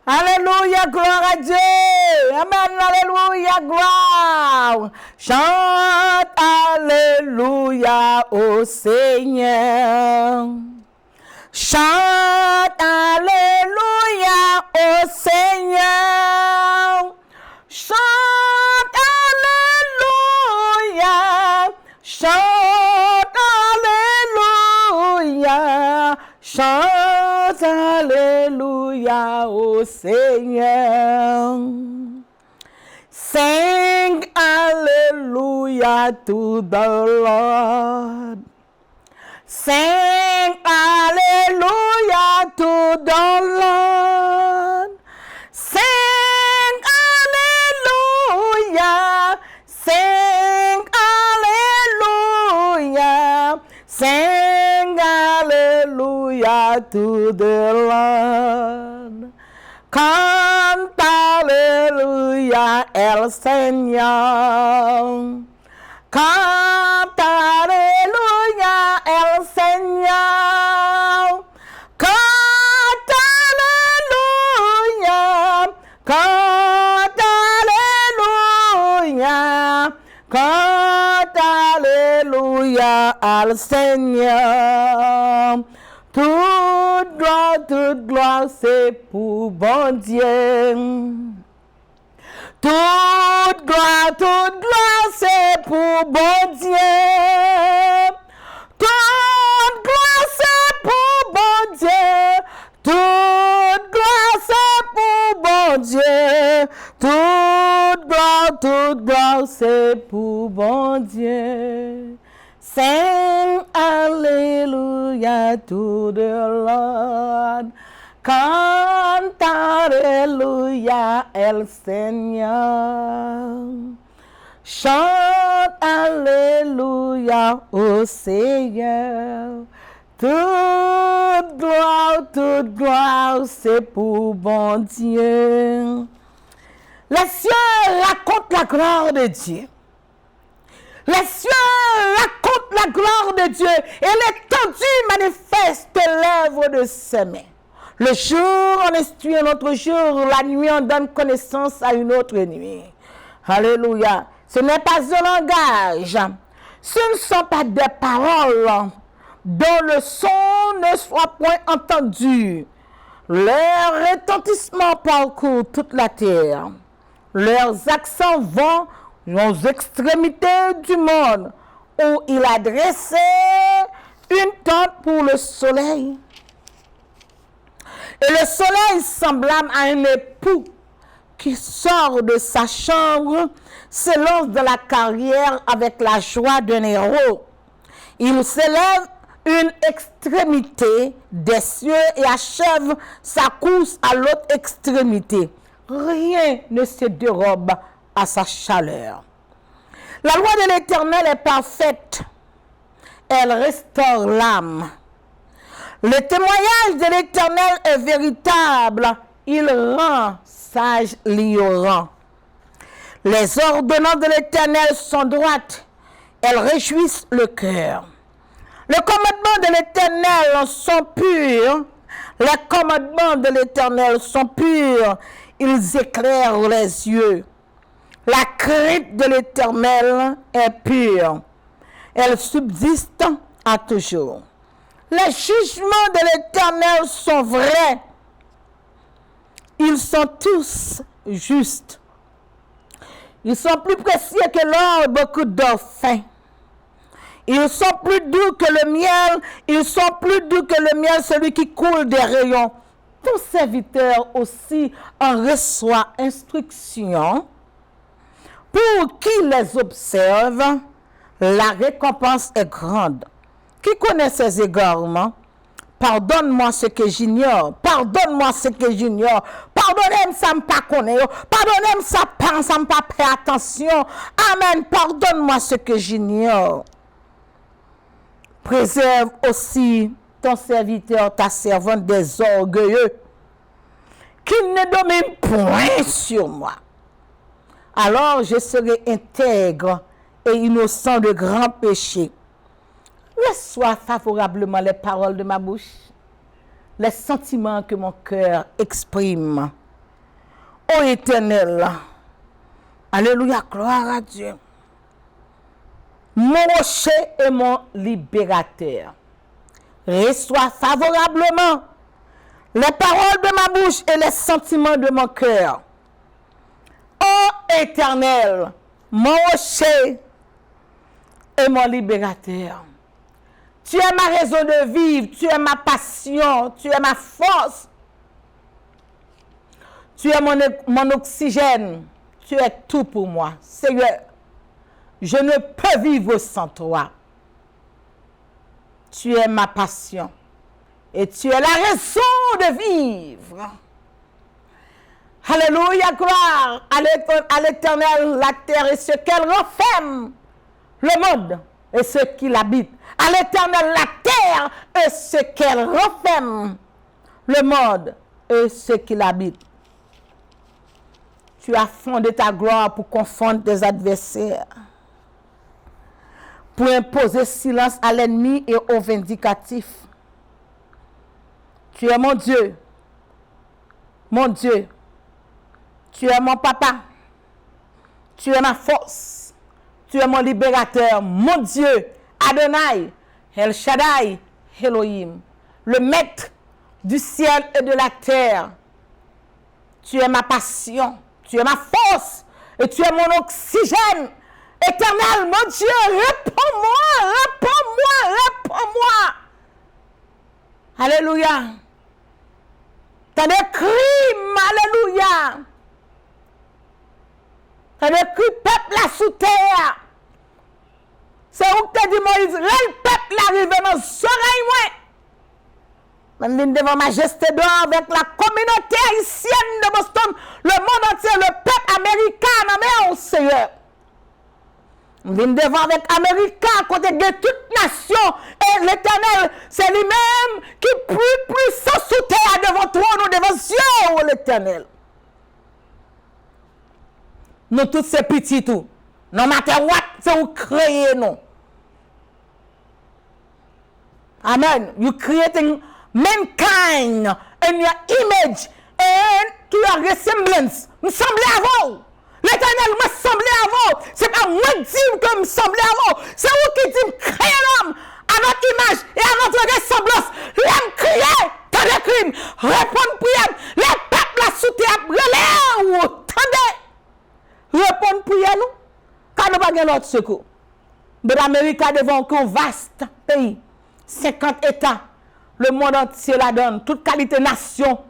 Alléluia, gloire à Dieu. Amen, alléluia, gloire. Chante alléluia au Seigneur. Chante alléluia au Seigneur. Chante alléluia. Chante alléluia. Chante alléluia au Seigneur. Sing hallelujah to the Lord. Sing hallelujah to the Lord. Sing hallelujah. Sing hallelujah. Sing hallelujah to the Lord. Canta aleluya el Señor. Canta aleluya el Señor. Canta aleluya. Canta aleluya. Canta aleluya al Señor. Toute gloire, c'est pour bon Dieu. Toute gloire, c'est pour bon Dieu. Toute gloire, c'est pour bon Dieu. Toute gloire, c'est pour bon Dieu. Toute gloire, c'est pour bon Dieu. Sing hallelujah to the Lord. Canta aleluya el Señor. Chante alléluia au Seigneur. Toute gloire, c'est pour bon Dieu. Les cieux racontent la gloire de Dieu. Les cieux racontent la gloire de Dieu et l'étendue manifeste l'œuvre de ses mains. Le jour, on instruit un autre jour, la nuit, on donne connaissance à une autre nuit. Alléluia. Ce n'est pas un langage, ce ne sont pas des paroles dont le son ne soit point entendu. Leur retentissement parcourt toute la terre. Leurs accents vont aux extrémités du monde, où il a dressé une tente pour le soleil. Et le soleil semblable à un époux qui sort de sa chambre, se lance dans la carrière avec la joie d'un héros. Il s'élève une extrémité des cieux et achève sa course à l'autre extrémité. Rien ne se dérobe à sa chaleur. La loi de l'Éternel est parfaite. Elle restaure l'âme. Le témoignage de l'Éternel est véritable. Il rend sage l'ignorant. Les ordonnances de l'Éternel sont droites. Elles réjouissent le cœur. Les commandements de l'Éternel sont purs. Les commandements de l'Éternel sont purs. Ils éclairent les yeux. La crainte de l'Éternel est pure. Elle subsiste à toujours. Les jugements de l'Éternel sont vrais. Ils sont tous justes. Ils sont plus précieux que l'or, beaucoup d'or fin. Ils sont plus doux que le miel. Ils sont plus doux que le miel, celui qui coule des rayons. Ton serviteur aussi en reçoit instruction. Pour qui les observe, la récompense est grande. Qui connaît ses égarements? Pardonne-moi ce que j'ignore. Pardonne-moi ce que j'ignore. Pardonnez-moi ça me pas connaître. Pardonnez-moi ça me pas faire attention. Amen. Pardonne-moi ce que j'ignore. Préserve aussi ton serviteur, ta servante des orgueilleux, qu'il ne domine point sur moi. Alors je serai intègre et innocent de grands péchés. Reçois favorablement les paroles de ma bouche, les sentiments que mon cœur exprime. ô Éternel. Alléluia, gloire à Dieu. Mon rocher est mon libérateur. Reçois favorablement les paroles de ma bouche et les sentiments de mon cœur. Ô Éternel, mon rocher et mon libérateur. Tu es ma raison de vivre, tu es ma passion, tu es ma force. Tu es mon oxygène, tu es tout pour moi. Seigneur, je ne peux vivre sans toi. Tu es ma passion et tu es la raison de vivre. Alléluia, gloire à l'Éternel, la terre et ce qu'elle renferme, le monde et ce qui l'habite. À l'Éternel, la terre et ce qu'elle renferme, le monde et ce qui l'habite. Tu as fondé ta gloire pour confondre tes adversaires, pour imposer silence à l'ennemi et aux vindicatifs. Tu es mon Dieu, mon Dieu. Tu es mon papa, tu es ma force, tu es mon libérateur, mon Dieu, Adonai, El Shaddai, Elohim, le maître du ciel et de la terre. Tu es ma passion, tu es ma force et tu es mon oxygène. Éternel, mon Dieu, réponds-moi, réponds-moi, réponds-moi. Alléluia. T'as des crimes, alléluia. T'as des crimes, peuple là sous terre. C'est où que tu dit Moïse, le peuple arrive dans nos oreilles, moi. Même devant majesté d'or avec la communauté haïtienne de Boston, le monde entier, le peuple américain, non mais Seigneur. On vient devant avec Américain, côté de toute nation, et l'Éternel, c'est lui-même qui est plus puissant sous terre devant toi, nous devant Dieu, l'Éternel. Nous tous ces petits tout, no matter what, c'est vous créez nous. Amen. You creating mankind in your image and to your resemblance. Nous semblez à vous. L'Éternel m'a semblé à vous. C'est pas moi qui dis que me semblez à vous. C'est vous qui dites créer l'homme à notre image et à notre ressemblance. L'homme crier, t'as des crimes. Répondre prière. Les peuples là sous terre, relève, attendez. Répondre prière nous. Car nous pas l'autre secours. Mais l'Amérique devant un vaste pays. 50 États. Le monde entier la donne. Toute qualité nation.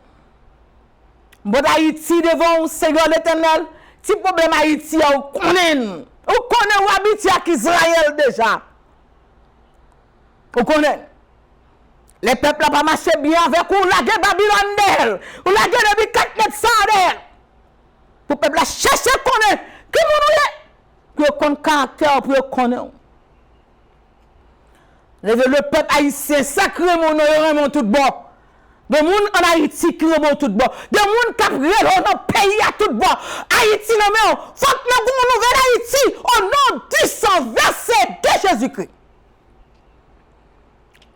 Mais Haïti devant un Seigneur l'Éternel. Si problème Haïti, on connaît où habite avec Israël déjà. On connaît. Les peuples n'ont pas marché bien avec où la guerre Babylone d'elle. Ou la guerre depuis 4 mètres sans d'elle. Pour le peuple chercher à connaître. Qui vous est? Pour connaître caractère, pour connaître. Le peuple haïtien sacré, mon tout bon. De moun en Haïti qui remonte tout bon. De moun qui a dans pays à tout bon. Haïti, non mais, faut que nous avons une nouvelle Haïti au nom du sang versé de Jésus-Christ.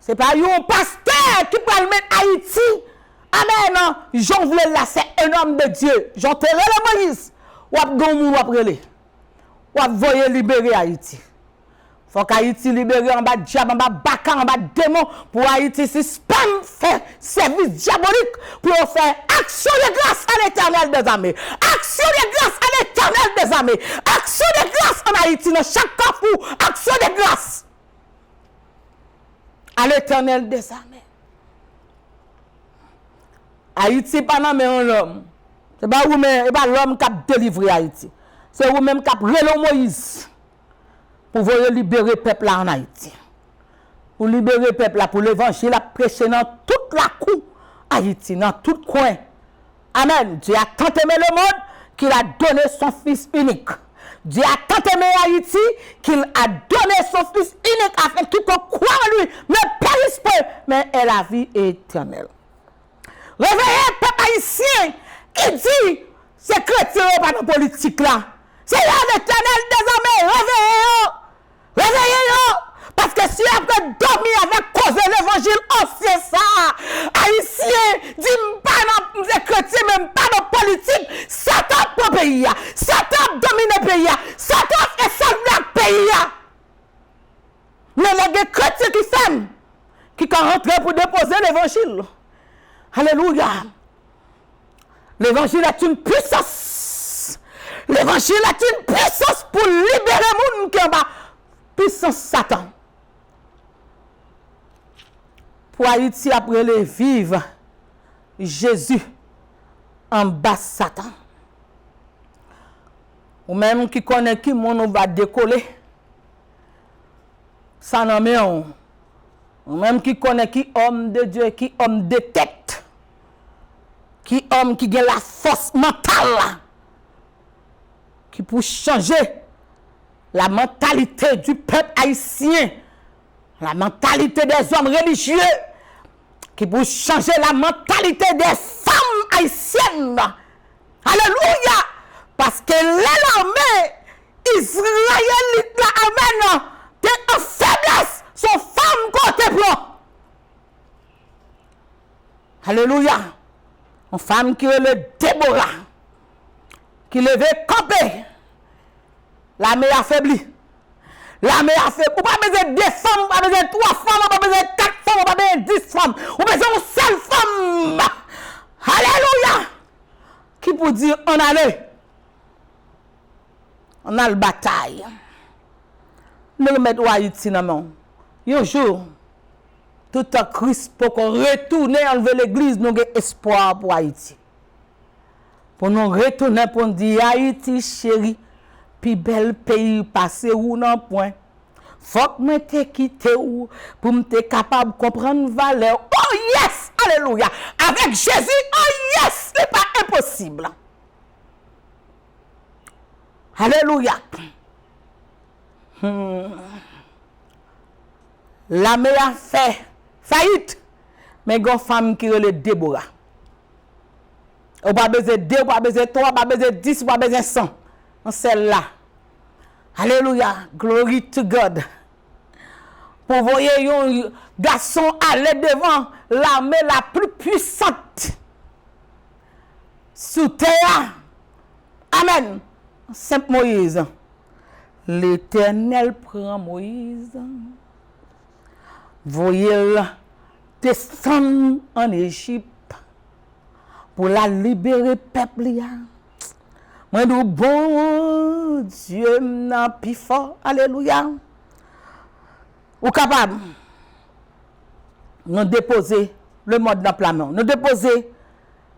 Ce n'est pas un pasteur qui peut mettre Haïti. Amen, non. Jean voulait là, c'est un homme de Dieu. Jean te relève Moïse. Ou ap gommou, ou ap relé. Ou ap voye libérer Haïti. Faut qu'Haïti libère en bas de diable, en bas de bacan, en bas de démon, pour Haïti suspendre, faire service diabolique, pour faire action de grâce à l'Éternel des armées. Action de grâce à l'Éternel des armées. Action de grâce en Haïti, dans chaque carrefour, action de grâce à l'Éternel des armées. Haïti, pas non, mais un homme. C'est pas l'homme qui a délivré Haïti. C'est vous-même qui a relé Moïse. Pour vous libérer le peuple en Haïti. Pour libérer le peuple pour l'évangile, à prêcher dans toute la cour Haïti, dans tout coin. Amen. Dieu a tant aimé le monde qu'il a donné son fils unique. Dieu a tant aimé Haïti qu'il a donné son fils unique afin que quiconque croit en lui ne périsse pas, mais ait la vie éternelle. Réveillez le peuple haïtien qui dit c'est chrétien pas dans la politique là. C'est là l'Éternel des armées. Réveillez-vous. Réveillez-vous. Parce Parce que si après dormir avec cause l'évangile ancien ça, haïtien, dit pas dans les chrétiens, même pas dans la politique, Satan prend le pays. Satan domine le pays. Satan est seul le pays. Mais les chrétiens qui font, qui sont rentrés pour déposer l'évangile. Alléluia. L'évangile est une puissance. L'évangile est une puissance pour libérer les gens qui ont bas. Puissance Satan. Pour Haïti après les vivre, Jésus en bas Satan. Ou même qui connaît qui mon va décoller. Ça n'en met on. Ou même qui connaît qui homme de Dieu, qui homme de tête. Qui homme qui a la force mentale. Qui peut changer la mentalité du peuple haïtien. La mentalité des hommes religieux. Qui peut changer la mentalité des femmes haïtiennes. Alléluia. Parce que l'armée israélite, amen, est en faiblesse. Son femme côté blanc. Alléluia. Une femme qui est le Déborah. Qui levait camper. L'armée affaiblie. L'armée affaiblie. Ou pas besoin de 2 femmes, ou pas besoin de 3 femmes, ou pas besoin de 4 femmes, ou pas besoin de 10 femmes. Ou besoin d'une seule femme. Alléluia. Qui peut dire on allait. On a le bataille. Nous remettons Haïti dans le monde. Un jour, tout en Christ pour qu'on retourne enlever l'église, nous avons espoir pour Haïti. Pour nous retourner pour nous dire Haïti chérie, puis bel pays passé ou non point. Faut que moi te quitte ou pour me capable de comprendre valeur. Oh yes, alléluia. Avec Jésus, oh yes, ce n'est pas impossible. Alléluia. La meilleure fait faillite. Mais il y a une femme qui est le Déborah. On pas besoin de 2, on pas besoin de 3, on pas besoin de 10, on pas besoin de 100. On celle-là. Alléluia. Glory to God. Pour voir un garçon aller devant l'armée la plus puissante sous terre. Amen. Saint Moïse. L'Éternel prend Moïse. Voyez-le descendre en Égypte pour la libérer peuple. Moi nous bon Dieu n'a plus fort. Alléluia. Ou capable nous déposer le monde dans la main. Nous déposer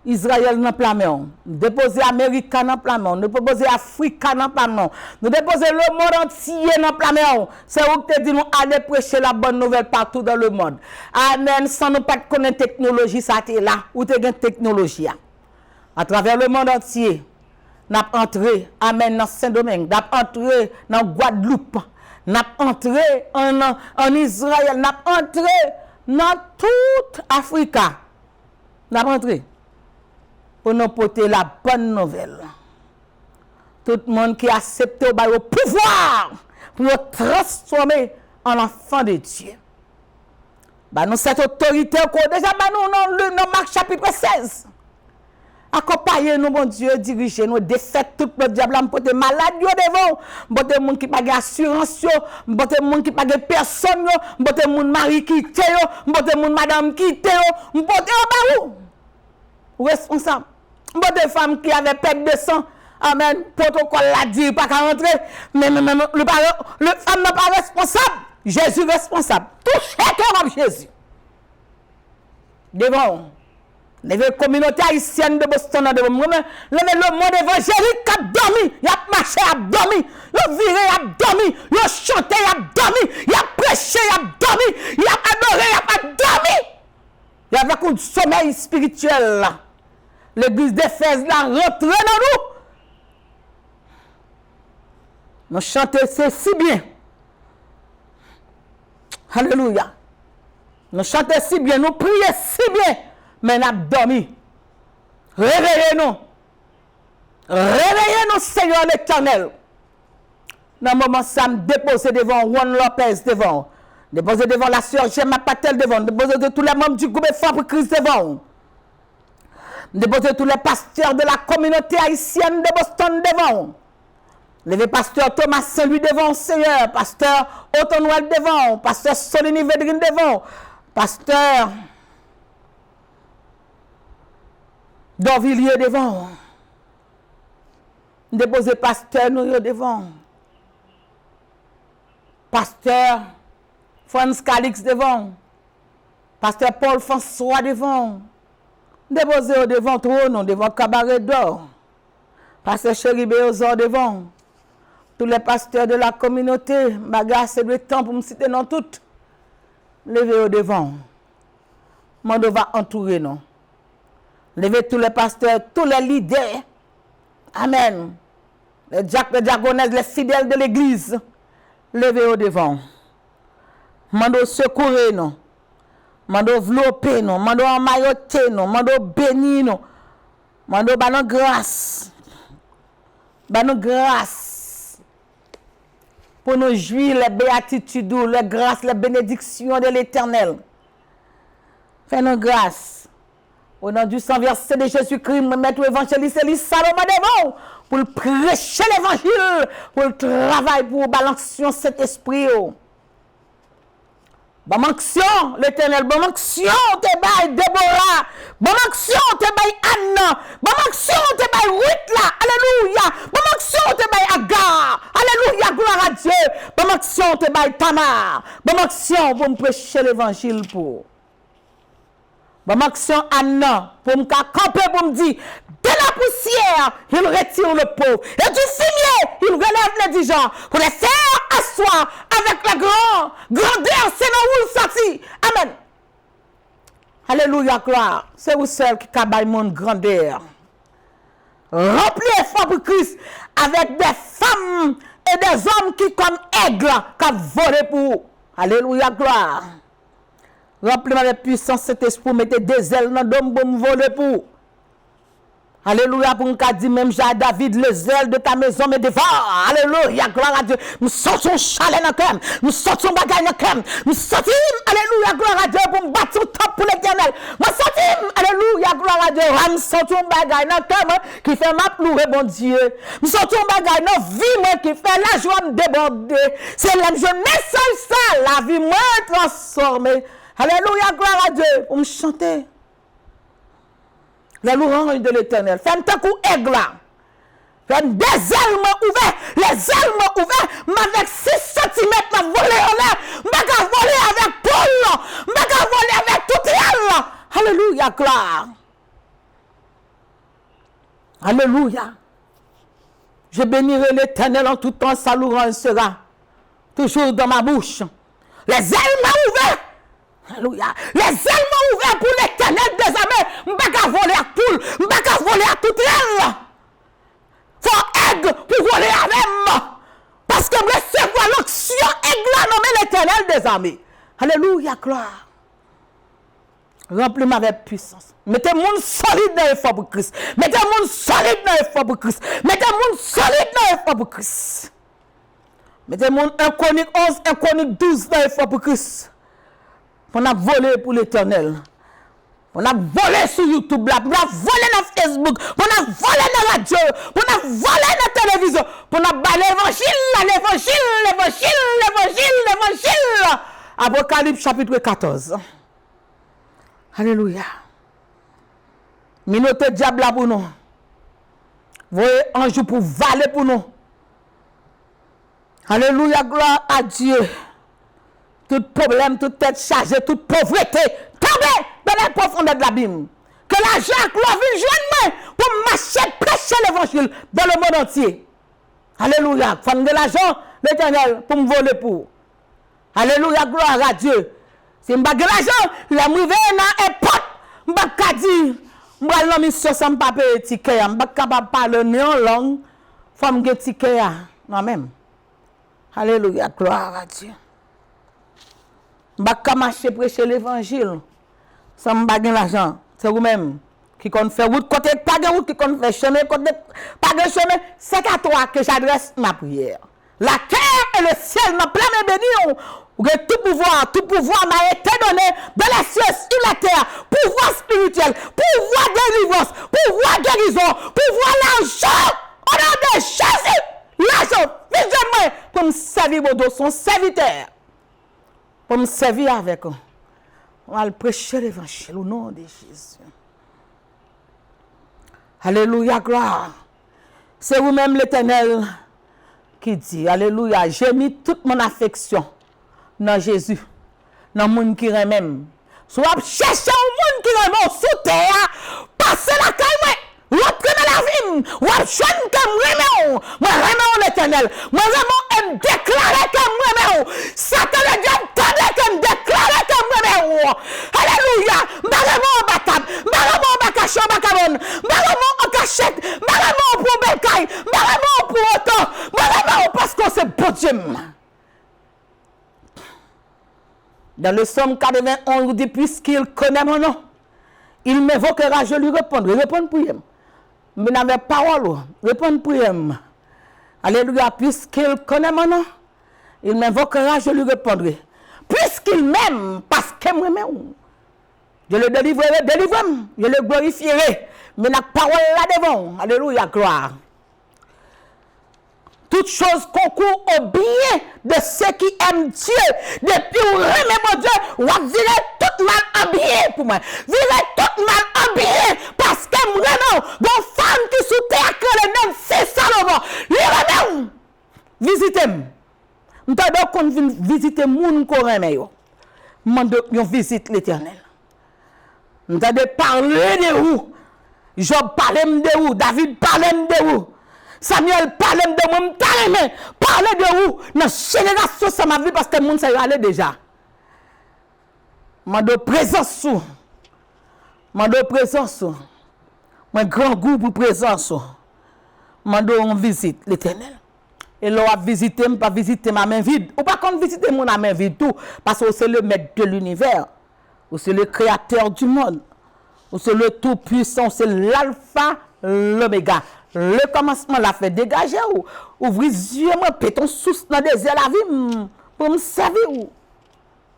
Israël dans la main. Nous déposer Amérique dans la main. Nous déposer Afrique dans la main. Nous déposer le monde entier dans la main. C'est où que tu dis nous aller prêcher la bonne nouvelle partout dans le monde. Amen. Sans nous pas connaître technologie, ça t'est là. Où tu as une technologie. À travers le monde entier. Nous avons entré, amen, dans Saint-Domingue. Nous avons entré dans Guadeloupe. Nous avons entré en Israël. Nous avons entré dans toute Afrique. Nous avons entré pour nous porter la bonne nouvelle. Tout le monde qui a accepté le pouvoir pour nous transformer en enfants de Dieu. Bah, nous, cette autorité, déjà, bah, nous, dans Marc chapitre 16. Accompagnez nous, mon Dieu, dirigez nous, défaites tout le diable, m'pote malade devant, m'pote moun qui pas assurance, m'pote moun qui pas personne, m'pote moun mari qui te yo, m'pote moun madame qui te yo, m'pote ba ou responsable. M'pote femme qui avait perte de sang, amen, protocole l'a dit pas qu'à rentrer, mais le femme n'est pas responsable, Jésus responsable. Touchez cœur Jésus. Devant les communautés haïtiennes de Boston, le monde évangélique a dormi, il a marché, il a dormi, il a viré, il a dormi, il a chanté, il a dormi, il a prêché, il a dormi, il a adoré, il a pas dormi. Il y avait un sommeil spirituel là. L'église d'Éphèse là rentre dans nous. Nous chantons si bien. Alléluia. Nous chantons si bien, nous prions si bien. Mais nous avons dormi. Réveillez-nous. Réveillez-nous, Seigneur l'Éternel. Dans le moment, ça me dépose devant Juan Lopez, devant Déposez devant la sœur Gemma Patel devant. Déposez de tous les membres du groupe Foi pour Christ devant. Déposez tous les pasteurs de la communauté haïtienne de Boston devant. Levez pasteur Thomas Saint-Louis devant, Seigneur. Pasteur Autonouel devant. Pasteur Solini Védrine devant. Pasteur Dorvilliers devant. Déposez pasteur Nourio devant. Pasteur Franz Calix devant. Pasteur Paul François devant. Déposez devant trône, devant cabaret d'or. Pasteur Chéri Béozor devant. Tous les pasteurs de la communauté, bagarre, c'est le temps pour me citer non toutes. Levez au devant. Mando va entourer non. Levez tous les pasteurs, tous les leaders. Amen. Les diaconesses, les fidèles de l'église. Levez au devant. Mando secourir non. Mando vloper non. Mando emmailloter non. Mando bénir non. Mando banon grâce. Banon grâce. Pour nous jouir les béatitudes, les grâces, les bénédictions de l'Éternel. Fais-nous grâce. Au nom du sang versé de Jésus-Christ, me mettre évangéliste Elie Salomon devant pour le prêcher l'évangile, pour le travail, pour balancer cet esprit. Bon action, l'Éternel, bon action, te baille Déborah, bon action, te baille Anna, bon action, te baille Ruth là, alléluia, bon action, te baille Agar, alléluia, gloire à Dieu, bon action, te baille Tamar, bon action pour me prêcher l'évangile pour. Bon action Anna, pour me camper, pour me dire, de la poussière, il retire le pauvre, et du fumier, il relève l'indigent, pour les faire asseoir avec la grandeur, c'est là où il sortit. Amen. Alléluia, gloire. C'est vous seul qui cabaye mon grandeur. Remplis foi pour Christ avec des femmes et des hommes qui, comme aigles, qui volent pour vous. Alléluia, gloire. Remplis avec puissance cet esprit, mettez des ailes dans le dôme pour me voler pour. Alléluia, pour nous dire même j'ai David, les ailes de ta maison me dévorent. Alléluia, gloire à Dieu. Nous sortons chalet dans le cœur. Nous sortons bagaille dans le cœur. Nous sortons, alléluia, gloire à Dieu, pour me battre au top pour l'Éternel. Nous sortons, alléluia, gloire à Dieu. Nous sortons bagaille dans le cœur qui fait ma louer, bon Dieu. Nous sortons bagaille dans la vie qui fait la joie me déborder. C'est la jeunesse ça, la vie me transformée. Alléluia, gloire à Dieu. Pour me chanter. Les louanges de l'Éternel. Fais un coup aigle là. Fais des ailes ouvertes. Les ailes ouvertes. Avec 6 cm, m'a volé en l'air. M'a volé avec Paul. M'a volé avec tout elle. Alléluia, gloire. Alléluia. Je bénirai l'Éternel en tout temps. Sa louange sera toujours dans ma bouche. Les ailes ouvertes. Alléluia. Les ailes m'ont ouvert pour l'Éternel des armées. Je ne vais pas voler à tout. Je ne vais pas voler à toute elle. Faut aigle pour voler avec moi. Parce que je recevoir l'onction aigle nommé l'Éternel des armées. Alléluia, gloire. Remplis-moi avec puissance. Mettez mon solide dans l'effort pour Christ. Mettez mon solide dans l'effort pour Christ. Mettez mon solide dans l'effort pour Christ. Mettez mon 1 Chronique 11, 1 Chronique 12 dans l'effort pour Christ. On a volé pour l'Éternel. On a volé sur YouTube, on a volé dans Facebook, on a volé dans la radio, on a volé dans la télévision, on a balé l'évangile. Apocalypse chapitre 14. Alléluia. Minote diable pour nous. Voyez ange pour valer pour nous. Alléluia, gloire à Dieu. Tout problème, toute tête chargée, toute pauvreté, tombez dans la profondeur de l'abîme. Que l'argent gloire vienne joindre pour marcher, prêcher l'évangile dans le monde entier. Alléluia. Faut de l'argent, l'Éternel, pour me voler pour. Alléluia, gloire à Dieu. Si je n'ai pas l'argent, je vais m'arriver dans un pot. Je ne vais pas dire, je vais aller mission sans papier ticket. Je ne vais pas parler en langue. Il faut me dire ticket. Non, même. Alléluia, gloire à Dieu. Je ne vais pas marcher prêcher l'évangile sans me baguer l'argent. C'est vous-même qui compte faire route côté, pas de route qui compte faire chemin, côté, pas de chemin. C'est à toi que j'adresse ma prière. La terre et le ciel n'ont plein de béni. Ou que tout pouvoir m'a été donné dans les cieux, sur la terre, pouvoir spirituel, pouvoir délivrance, pouvoir guérison, pouvoir l'argent, au nom de Jésus, l'argent, visionnement, pour me servir mon dos, son serviteur, pour me servir avec eux. On va prêcher l'évangile au nom de Jésus. Alléluia, gloire. C'est vous-même l'Éternel qui dit, alléluia, j'ai mis toute mon affection dans Jésus, dans le monde qui remet. Soit chercher un monde qui remet sous terre, passer la caille, rentrer dans la vie, ou jeune comme remet, moi remet l'Éternel, moi vraiment déclarer comme remet. Satan le diable tendait comme déclarer comme remet. Alléluia, vraiment batable, vraiment bakacho bakabon, vraiment en cachette, vraiment pour belkaï, vraiment pour autant, vraiment parce que c'est bon Dieu. Dans le psaume 91, on dit, puisqu'il connaît mon nom, il m'évoquera, je lui répondrai. Répondre pour lui. Mais n'avait parole, répondre pour lui. Alléluia, puisqu'il connaît mon nom, il m'évoquera, je lui répondrai. Puisqu'il m'aime, parce qu'il m'aime, je le délivrerai, je le glorifierai. Mais la parole là devant, alléluia, gloire. Toutes choses concourent au bien de ceux qui aiment Dieu. Depuis où remet mon Dieu, on va virer tout mal en bien pour moi. Virer tout mal en bien. Parce que vraiment, bon femme qui sous terre que le nom, c'est Salomon. Les remet, visitez-moi. Je dois qu'on vienne visiter moun ko remet yo. On visite l'Éternel. Je dois parler de vous. Job parlait de vous. David parlait de vous. Samuel parlait de moi, parlait de vous. Dans la génération, ça m'a vu parce que le monde s'est allé déjà. Je présence. Je présence. Je grand goût pour présence. Je visite l'Éternel. Et là, on visiter, pas visiter ma main vide. Ou pas qu'on visiter mon main vide tout. Parce que c'est le maître de l'univers. Ou c'est le créateur du monde. Ou c'est le tout-puissant. C'est l'alpha, l'oméga. Le commencement l'a fait dégager ou ouvrir les yeux, moi, péton sous dans des airs la vie pour me servir ou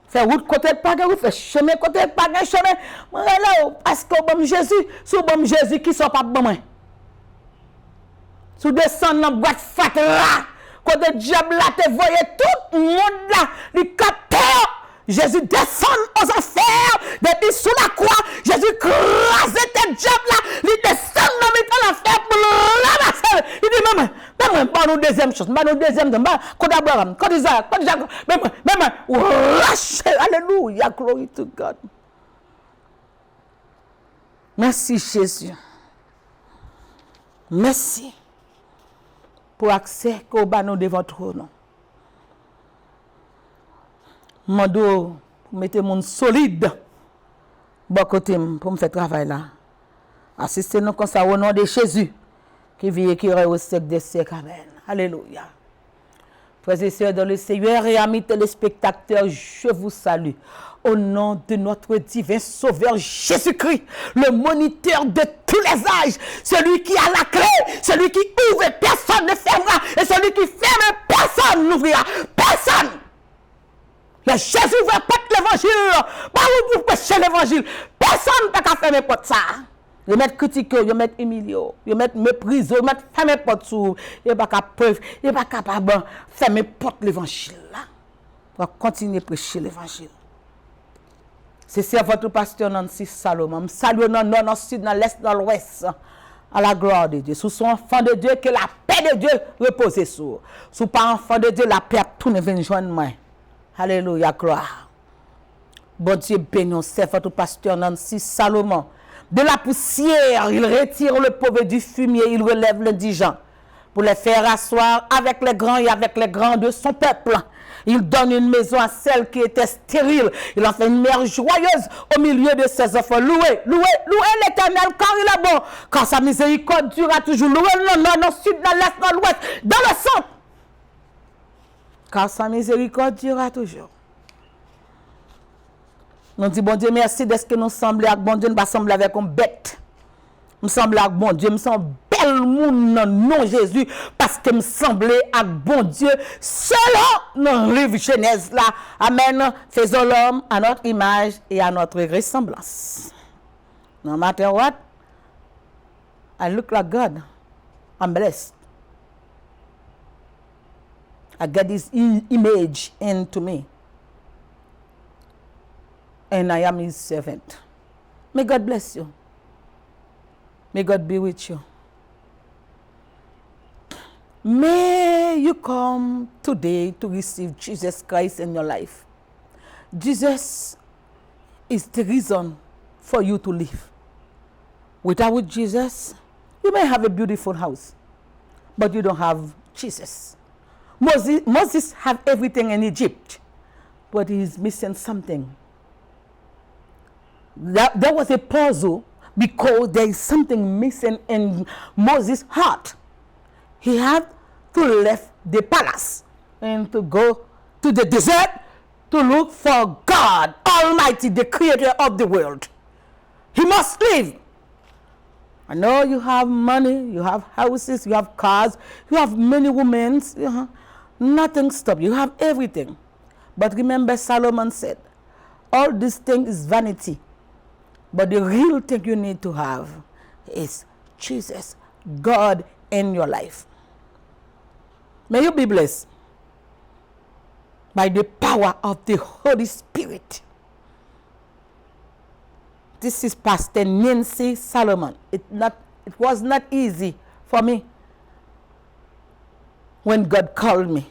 faire route côté de pas ou faire chemin côté de pas chemin. Moi là parce que bon Jésus, sous bon Jésus qui sont pas bon moi. Sous descendre dans boîte fat là, côté diable là te voyez tout le monde là, les capteurs. Jésus descend aux enfers, depuis sous la croix, Jésus crase tes diables là, il descend dans l'enfer pour le ramasser. Il dit, maman, pas nous deuxième chose, pas nous deuxième chose, quand Abraham, quand Isaac, quand Jacob, maman, alléluia, glory to God. Merci Jésus. Merci pour accès qu'au banon de votre nom. Mando mettez mon solide bon côté pour me faire travail là. Assistez-nous comme ça au nom de Jésus qui vit et qui règne au siècle des siècles. Amen. Alléluia. Frères et sœurs dans le Seigneur et amis téléspectateurs, je vous salue. Au nom de notre divin Sauveur Jésus-Christ, le moniteur de tous les âges, celui qui a la clé, celui qui ouvre, personne ne fermera, et celui qui ferme, personne n'ouvrira. Personne. Le Jésus ouvre porte l'évangile. Pas où pour prêcher l'évangile. Personne ne peut fermer porte ça. Ils mettent critiquer, ils mettent humilier, ils mettent mépriser, ils mettent fermer porte sous. Ils pas capable, ils pas capable fermer porte l'évangile là. Pour continuer à prêcher l'évangile. C'est votre pasteur Nancy Salomon. Salut dans le nord, dans le sud, dans l'est, dans l'ouest. À la gloire de Dieu. Sous son enfant de Dieu, que la paix de Dieu repose sur. Sous pas enfant de Dieu, la paix tout ne vient joindre moi. Alléluia, gloire. Bon Dieu béni, c'est votre pasteur Nancy Salomon. De la poussière, il retire le pauvre du fumier, il relève l'indigent. Pour les faire asseoir avec les grands et avec les grands de son peuple. Il donne une maison à celle qui était stérile. Il en fait une mère joyeuse au milieu de ses enfants. Louez l'Éternel car il est bon. Car sa miséricorde durera toujours. Louez le nord, dans le sud, dans l'est, dans l'ouest, dans le centre. Car sa miséricorde durera toujours. Nous disons, bon Dieu, merci de ce que nous semblons avec bon Dieu. Nous ne pas sembler avec une bête. Nous semblons avec bon Dieu. Nous sommes bête parole moun nan non Jésus parce que me semblait à bon Dieu selon dans le livre Genèse là. Amen. Faisons l'homme à notre image et à notre ressemblance. No matter what, I look like God. I'm blessed. I get His image into me. And I am His servant. May God bless you. May God be with you. May you come today to receive Jesus Christ in your life. Jesus is the reason for you to live. Without Jesus, you may have a beautiful house, but you don't have Jesus. Moses had everything in Egypt, but he's missing something. There was a puzzle because there is something missing in Moses' heart. He had to leave the palace and to go to the desert to look for God Almighty, the creator of the world. He must live. I know you have money, you have houses, you have cars, you have many women. Nothing stops you. You have everything. But remember, Solomon said, all these things is vanity. But the real thing you need to have is Jesus, God in your life. May you be blessed by the power of the Holy Spirit. This is Pastor Nancy Solomon. It was not easy for me when God called me.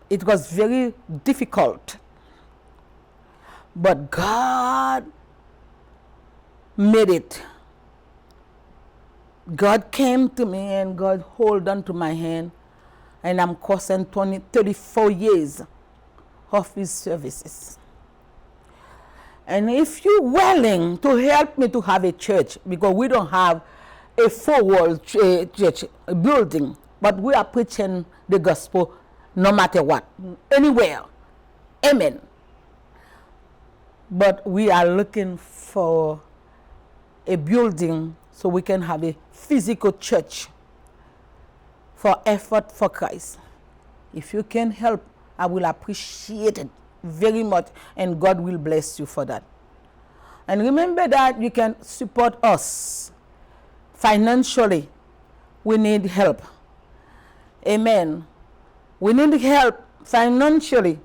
It was very difficult. But God made it. God came to me and God hold on to my hand, and I'm crossing 34 years of His services. And if you're willing to help me to have a church, because we don't have a four-wall church building, but we are preaching the gospel no matter what, anywhere. Amen. But we are looking for a building so we can have a physical church for effort for Christ. If you can help, I will appreciate it very much, and God will bless you for that. And remember that you can support us financially. We need help. Amen. We need help financially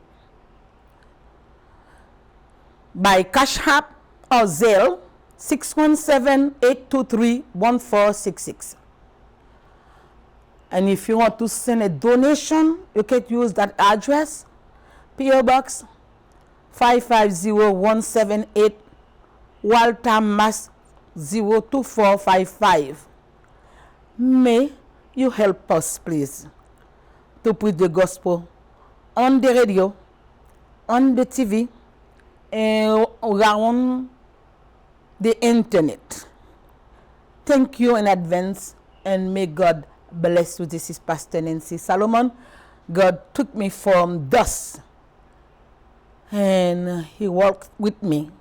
by Cash App or Zelle 617-823-1466. And if you want to send a donation, you can use that address, P.O. Box 550-178, Walter, Mass. 02455. May you help us, please, to preach the gospel on the radio, on the TV, and around the internet. Thank you in advance, and may God bless you. This is Pastor Nancy Solomon. God took me from dust, and He walked with me.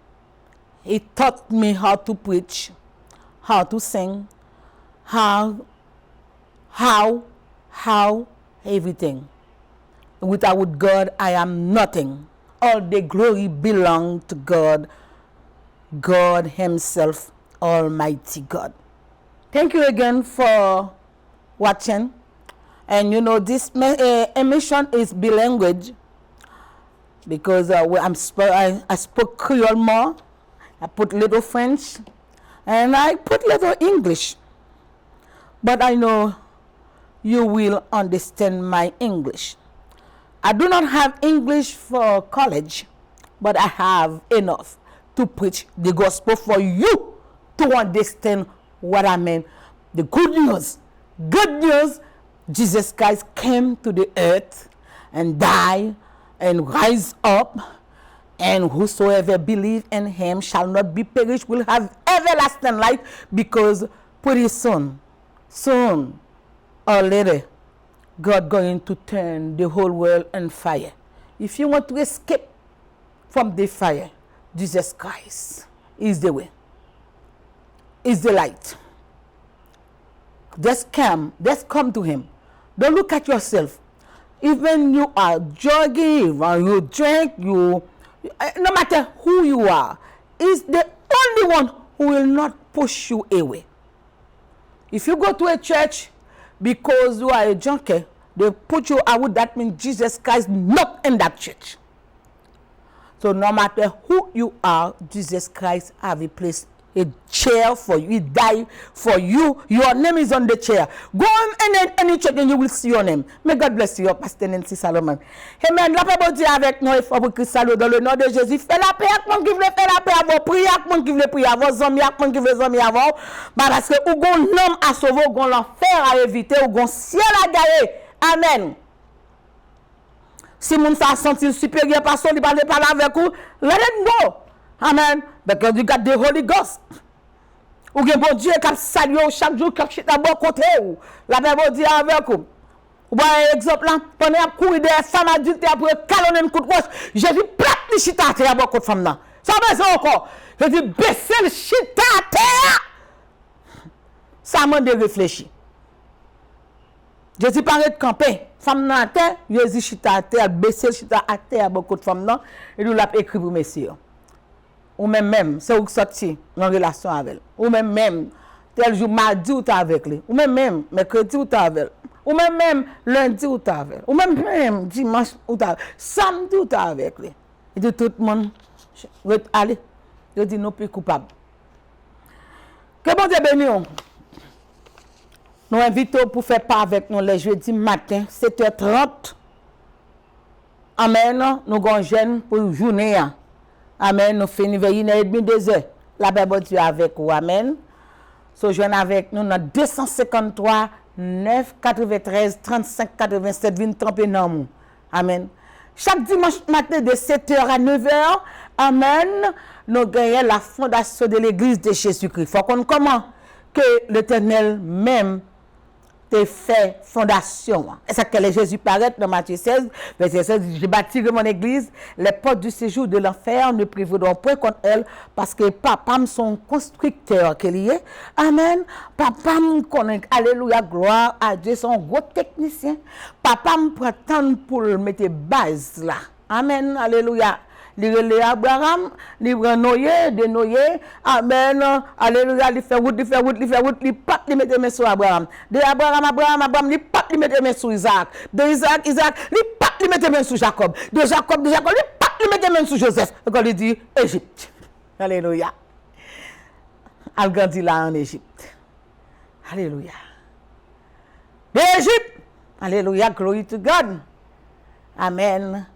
He taught me how to preach, how to sing, how everything. Without God, I am nothing. All the glory belongs to God, God Himself, Almighty God. Thank you again for watching. And you know, this emission is bilingual because I spoke Creole more. I put little French and I put little English. But I know you will understand my English. I do not have English for college, but I have enough to preach the gospel for you to understand what I mean. The good news, Jesus Christ came to the earth and died and rise up, and whosoever believe in Him shall not be perished, will have everlasting life, because pretty soon or later, God going to turn the whole world on fire. If you want to escape from the fire, Jesus Christ is the way, is the light. Just come to him. Don't look at yourself. Even you are jogging, or you drink, no matter who you are, is the only one who will not push you away. If you go to a church because you are a junkie, they put you out, that means Jesus Christ not in that church. So no matter who you are, Jesus Christ have a place, a chair for you. He died for you. Your name is on the chair. Go in any church and you will see your name. May God bless you, Pasteur Nancy Salomon. Amen. La paix de Dieu avec nous, il faut pour Christ dans le nom de Jésus. Fais la paix avec mon qui veut faire la paix avant. Priez avec mon qui veut prier avant. Amis avec mon qui veut amis avant. Parce que ou gon l'homme à sauver, ou gon l'enfer à éviter, ou gon ciel à gagner. Amen. Si moun sa senti supérieur pasteur, il parle avec vous, let it go. Amen. Because you got the Holy Ghost. Ou gen bon Dieu qui salue chaque jour qui chita bon côté ou. La paix bon Dieu avec vous. Ou ba exemple là, pendant à courir des femmes adultes après calonner un coup de roche, Jésus plate li chita à terre bon côté femme là. Ça va ça encore. Je dis baisser le chita à terre. Ça m'a de réfléchir. Jésus paraît de camper. Femme nan à terre, Jésus chita à terre, baisser le chita à terre bon côté femme là, et nous l'a écrit pour messieurs. Ou même, c'est où sorti en relation avec elle. Ou même, tel jour mardi ou t'es avec lui. Ou même, mercredi ou t'es avec elle. Ou même, lundi ou t'es avec elle. Ou même, dimanche ou t'es avec elle. Samedi ou t'es avec lui. Et de tout le monde, allez, je dis non plus coupable. Que bon Dieu bénisse. Nous invitons pour faire part avec nous les jeudis matin, 7h30. Amen, nous avons jeune pour journée. Amen, nous finissons vers 1h30, 2h. La paix de Dieu avec vous. Amen. So, joignez avec nous dans 253 9 93 35 87 20 31. Amen. Chaque dimanche matin de 7h à 9h, amen, nous gagnons la fondation de l'église de Jésus-Christ. Il faut qu'on comment que l'Éternel même te fait fondation. C'est ça que Jésus paraît dans Matthieu 16, verset 16, je bâtirai mon église, les portes du séjour de l'enfer ne prévaudront point contre elle, parce que papa me son constructeur qu'il y est. Amen. Papa me connaît, alléluia, gloire à Dieu, son gros technicien. Papa me prétend pour mettre base là. Amen, alléluia. Li Abraham, li Noé, de Noé, amen, alléluia, li fait route, li pat li mette main sur Abraham. De Abraham, li pat li mette main sur Isaac. De Isaac, li pat li mette main sur Jacob. De Jacob, li pat li mette main sur Joseph. Quand il dit Égypte. Alléluia. Al grandi là en Égypte. Alléluia. De Égypte. Alléluia, glory to God. Amen.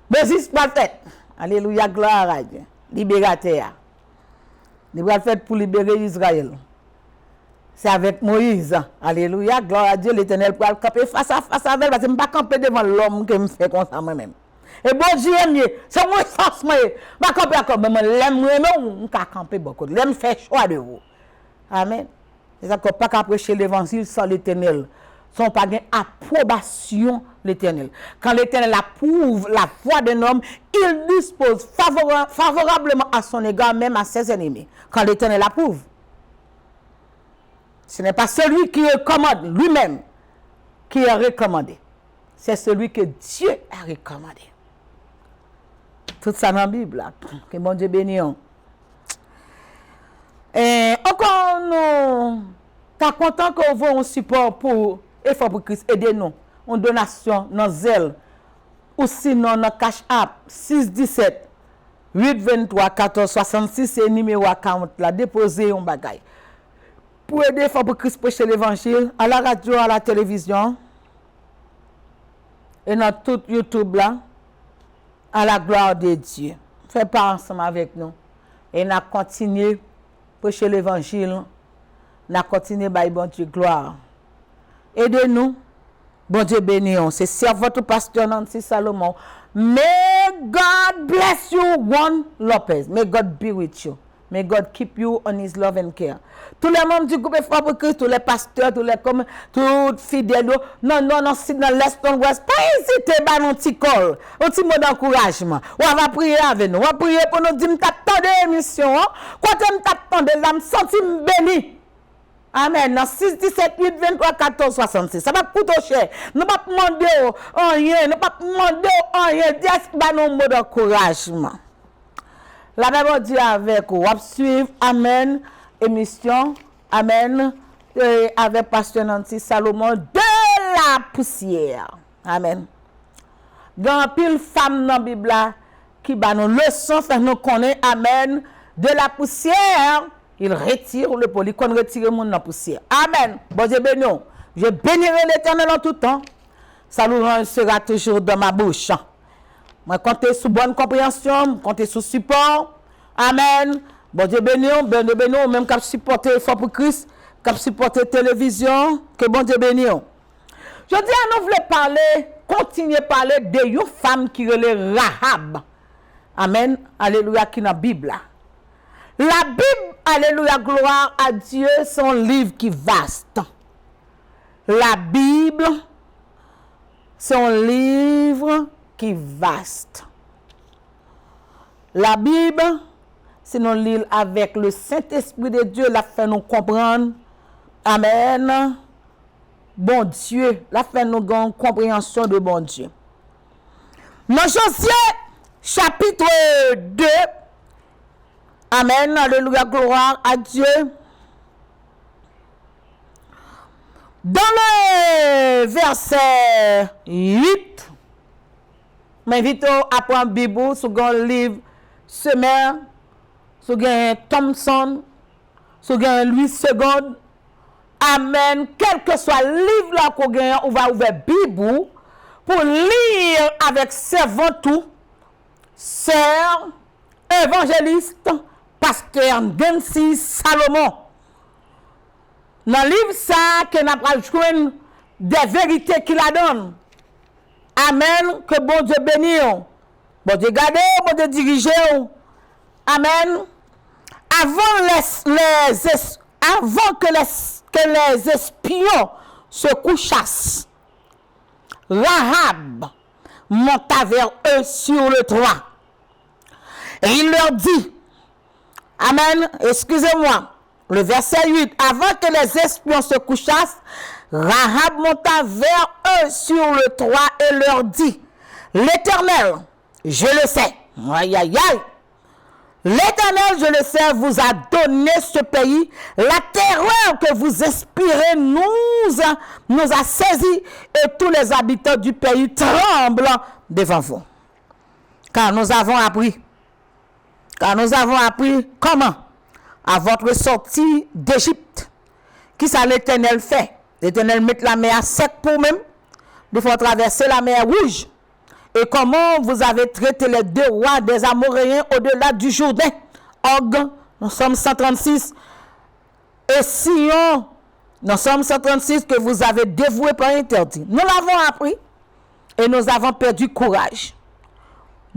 Moses prophète. Alléluia, gloire à Dieu. Libérateur. Il va faire pour libérer Israël. C'est avec Moïse. Alléluia, gloire à Dieu. L'Éternel pour camper face à face avec elle. Parce que je ne vais pas camper devant l'homme qui me fait comme ça moi-même. Et bon Dieu aime, c'est moi force moi. Je ne vais pas camper comme moi. L'aime moi, je ne vais pas camper beaucoup. L'aime fait choix de vous. Amen. C'est ça qu'on ne peut pas prêcher l'évangile sans l'Éternel. Sans pas gain approbation l'Éternel. Quand l'Éternel approuve la foi d'un homme, il dispose favorablement à son égard, même à ses ennemis. Quand l'Éternel approuve. Ce n'est pas celui qui recommande lui-même qui est recommandé. C'est celui que Dieu a recommandé. Tout ça dans la Bible. Là. Que mon Dieu bénisse. Et encore, nous sommes contents qu'on voit un support pour effort pour Christ. Aidez-nous. En donation, dans zèle. Ou sinon, dans cash app 617 823 14 66 et numéro account là. Déposez un bagage. Pour aider effort pour Christ prêcher l'évangile à la radio, à la télévision et dans tout YouTube là, à la gloire de Dieu. Faites pas ensemble avec nous. Et nous continuons à prêcher l'évangile. Nous continuons à bon Dieu gloire. Aidez-nous. Bon Dieu bénisse. C'est votre pasteur Nancy Salomon. May God bless you, Juan Lopez. May God be with you. May God keep you on his love and care. Tous les membres du groupe Foi pour Christ, tous les pasteurs, tous fidèles, non, si dans l'Est, dans l'Ouest, pas hésiter à un petit col, un petit mot d'encouragement. On va prier avec nous. On va prier pour nous dire, m'attendez l'émission. Quand m'attendez, là, me sentir béni. Amen. Dans 6, 17, 8, 23, 14, 66. Ça va coûter cher. Nous pas demander rien. Nous pas demander rien. Dieu va nous mot d'encouragement. La Bible dit avec vous. Suivre. Amen. Émission. Amen. Avec Pasteur Nancy Salomon de la poussière. Amen. Grand pile femme dans la Bible qui va nous leçon, fait nous connaître. Amen. De la poussière. Il retire le polycon, retire mon la poussière. Amen. Bon Dieu béni. Je bénirai l'Éternel en tout temps. Ça nous sera toujours dans ma bouche. Moi, comptez sous bonne compréhension, comptez sous support. Amen. Bon Dieu béni, même quand supporter fort pour Christ, quand supporter télévision, que bon Dieu béni. Je dis à nous voulons parler, continuer à parler de une femme qui est Rahab. Amen. Alléluia, qui est dans la Bible. La Bible, alléluia, gloire à Dieu, c'est un livre qui est vaste. La Bible, c'est un livre qui est vaste. La Bible, c'est un livre avec le Saint-Esprit de Dieu, la fait nous comprendre. Amen. Bon Dieu, la fait nous gagner compréhension de bon Dieu. Dans Josué, chapitre 2, Amen, alléluia, gloire à Dieu. Dans le verset 8, m'invite à prendre Bible sur le livre Semer, sur Thompson, sur Louis II. Amen. Quel que soit le livre là qu'on gagne, on va ouvrir Bible pour lire avec servant tout, sœur, évangéliste, Pasteur Nancy Salomon. Dans le livre ça, que n'a pas joué des vérités qu'il a donné. Amen. Que bon Dieu bénisse. Bon Dieu garde, bon Dieu dirige. Amen. Avant que les espions se couchassent, Rahab monta vers eux sur le toit. Et il leur dit, Amen, excusez-moi, le verset 8, avant que les espions se couchassent, Rahab monta vers eux sur le toit et leur dit, l'Éternel, je le sais, aïe aïe aïe, l'Éternel, je le sais, vous a donné ce pays, la terreur que vous inspirez nous a saisis et tous les habitants du pays tremblent devant vous. Car nous avons appris comment, à votre sortie d'Égypte, qui ça l'Éternel fait. L'Éternel met la mer à sec pour même, il faut traverser la mer Rouge. Et comment vous avez traité les deux rois des Amoréens au-delà du Jourdain. Og, nous sommes 136. Et Sion, nous sommes 136 que vous avez dévoué par interdit. Nous l'avons appris et nous avons perdu courage.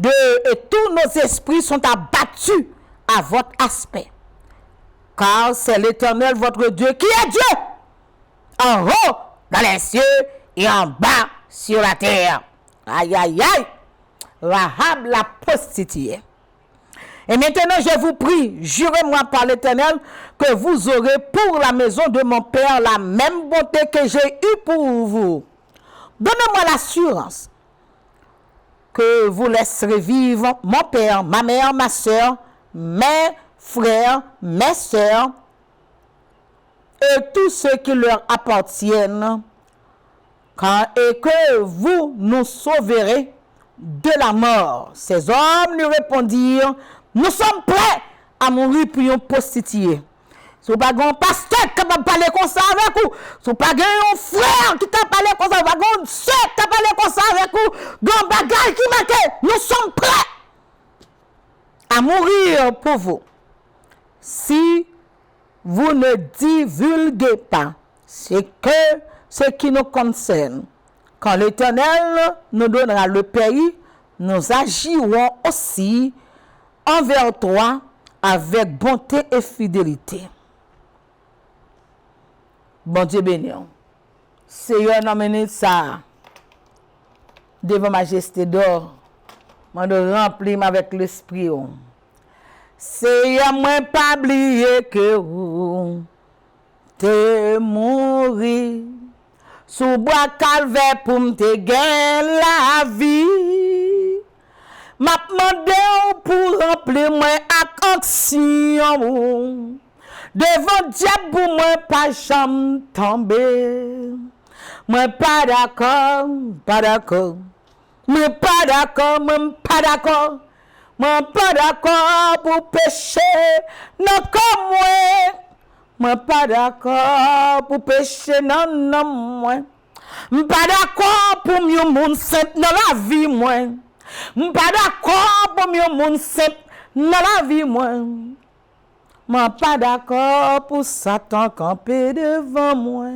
Et tous nos esprits sont abattus à votre aspect. Car c'est l'Éternel, votre Dieu, qui est Dieu. En haut, dans les cieux, et en bas, sur la terre. Aïe, aïe, aïe. Rahab la prostituée. Et maintenant, je vous prie, jurez-moi par l'Éternel, que vous aurez pour la maison de mon Père la même bonté que j'ai eue pour vous. Donnez-moi l'assurance que vous laisserez vivre mon père, ma mère, ma soeur, mes frères, mes soeurs, et tous ceux qui leur appartiennent, et que vous nous sauverez de la mort. Ces hommes lui répondirent, nous sommes prêts à mourir pour une prostituée. Si vous n'avez pas un pasteur qui va parler comme ça avec vous, si vous n'avez pas un frère qui t'a parlé comme ça, si vous n'avez pas une soeur qui t'a parlé comme ça avec vous, dans le bagage qui manque, nous sommes prêts à mourir pour vous. Si vous ne divulguez pas ce qui nous concerne, quand l'Éternel nous donnera le pays, nous agirons aussi envers toi avec bonté et fidélité. Bon Dieu béni. Seigneur, n'amène ça devant majesté d'or. Moi de remplir avec l'esprit. Seigneur, moi pas oublier que vous te mourir sous bois calvaire pour me gagner la vie. M'a demandé pour remplir moi ak action. Devant diable pour moi pas jamais tomber. Moi pas d'accord, pas d'accord. Moi pas d'accord, moi pas d'accord. Moi pas d'accord pour pécher, non comme moi. Moi pas d'accord pour pécher, non non moi. Moi pas d'accord pour mieux monde saint dans la vie moi. Moi pas d'accord pour mieux monde saint dans la vie moi. Moi pas d'accord pour Satan camper devant moi.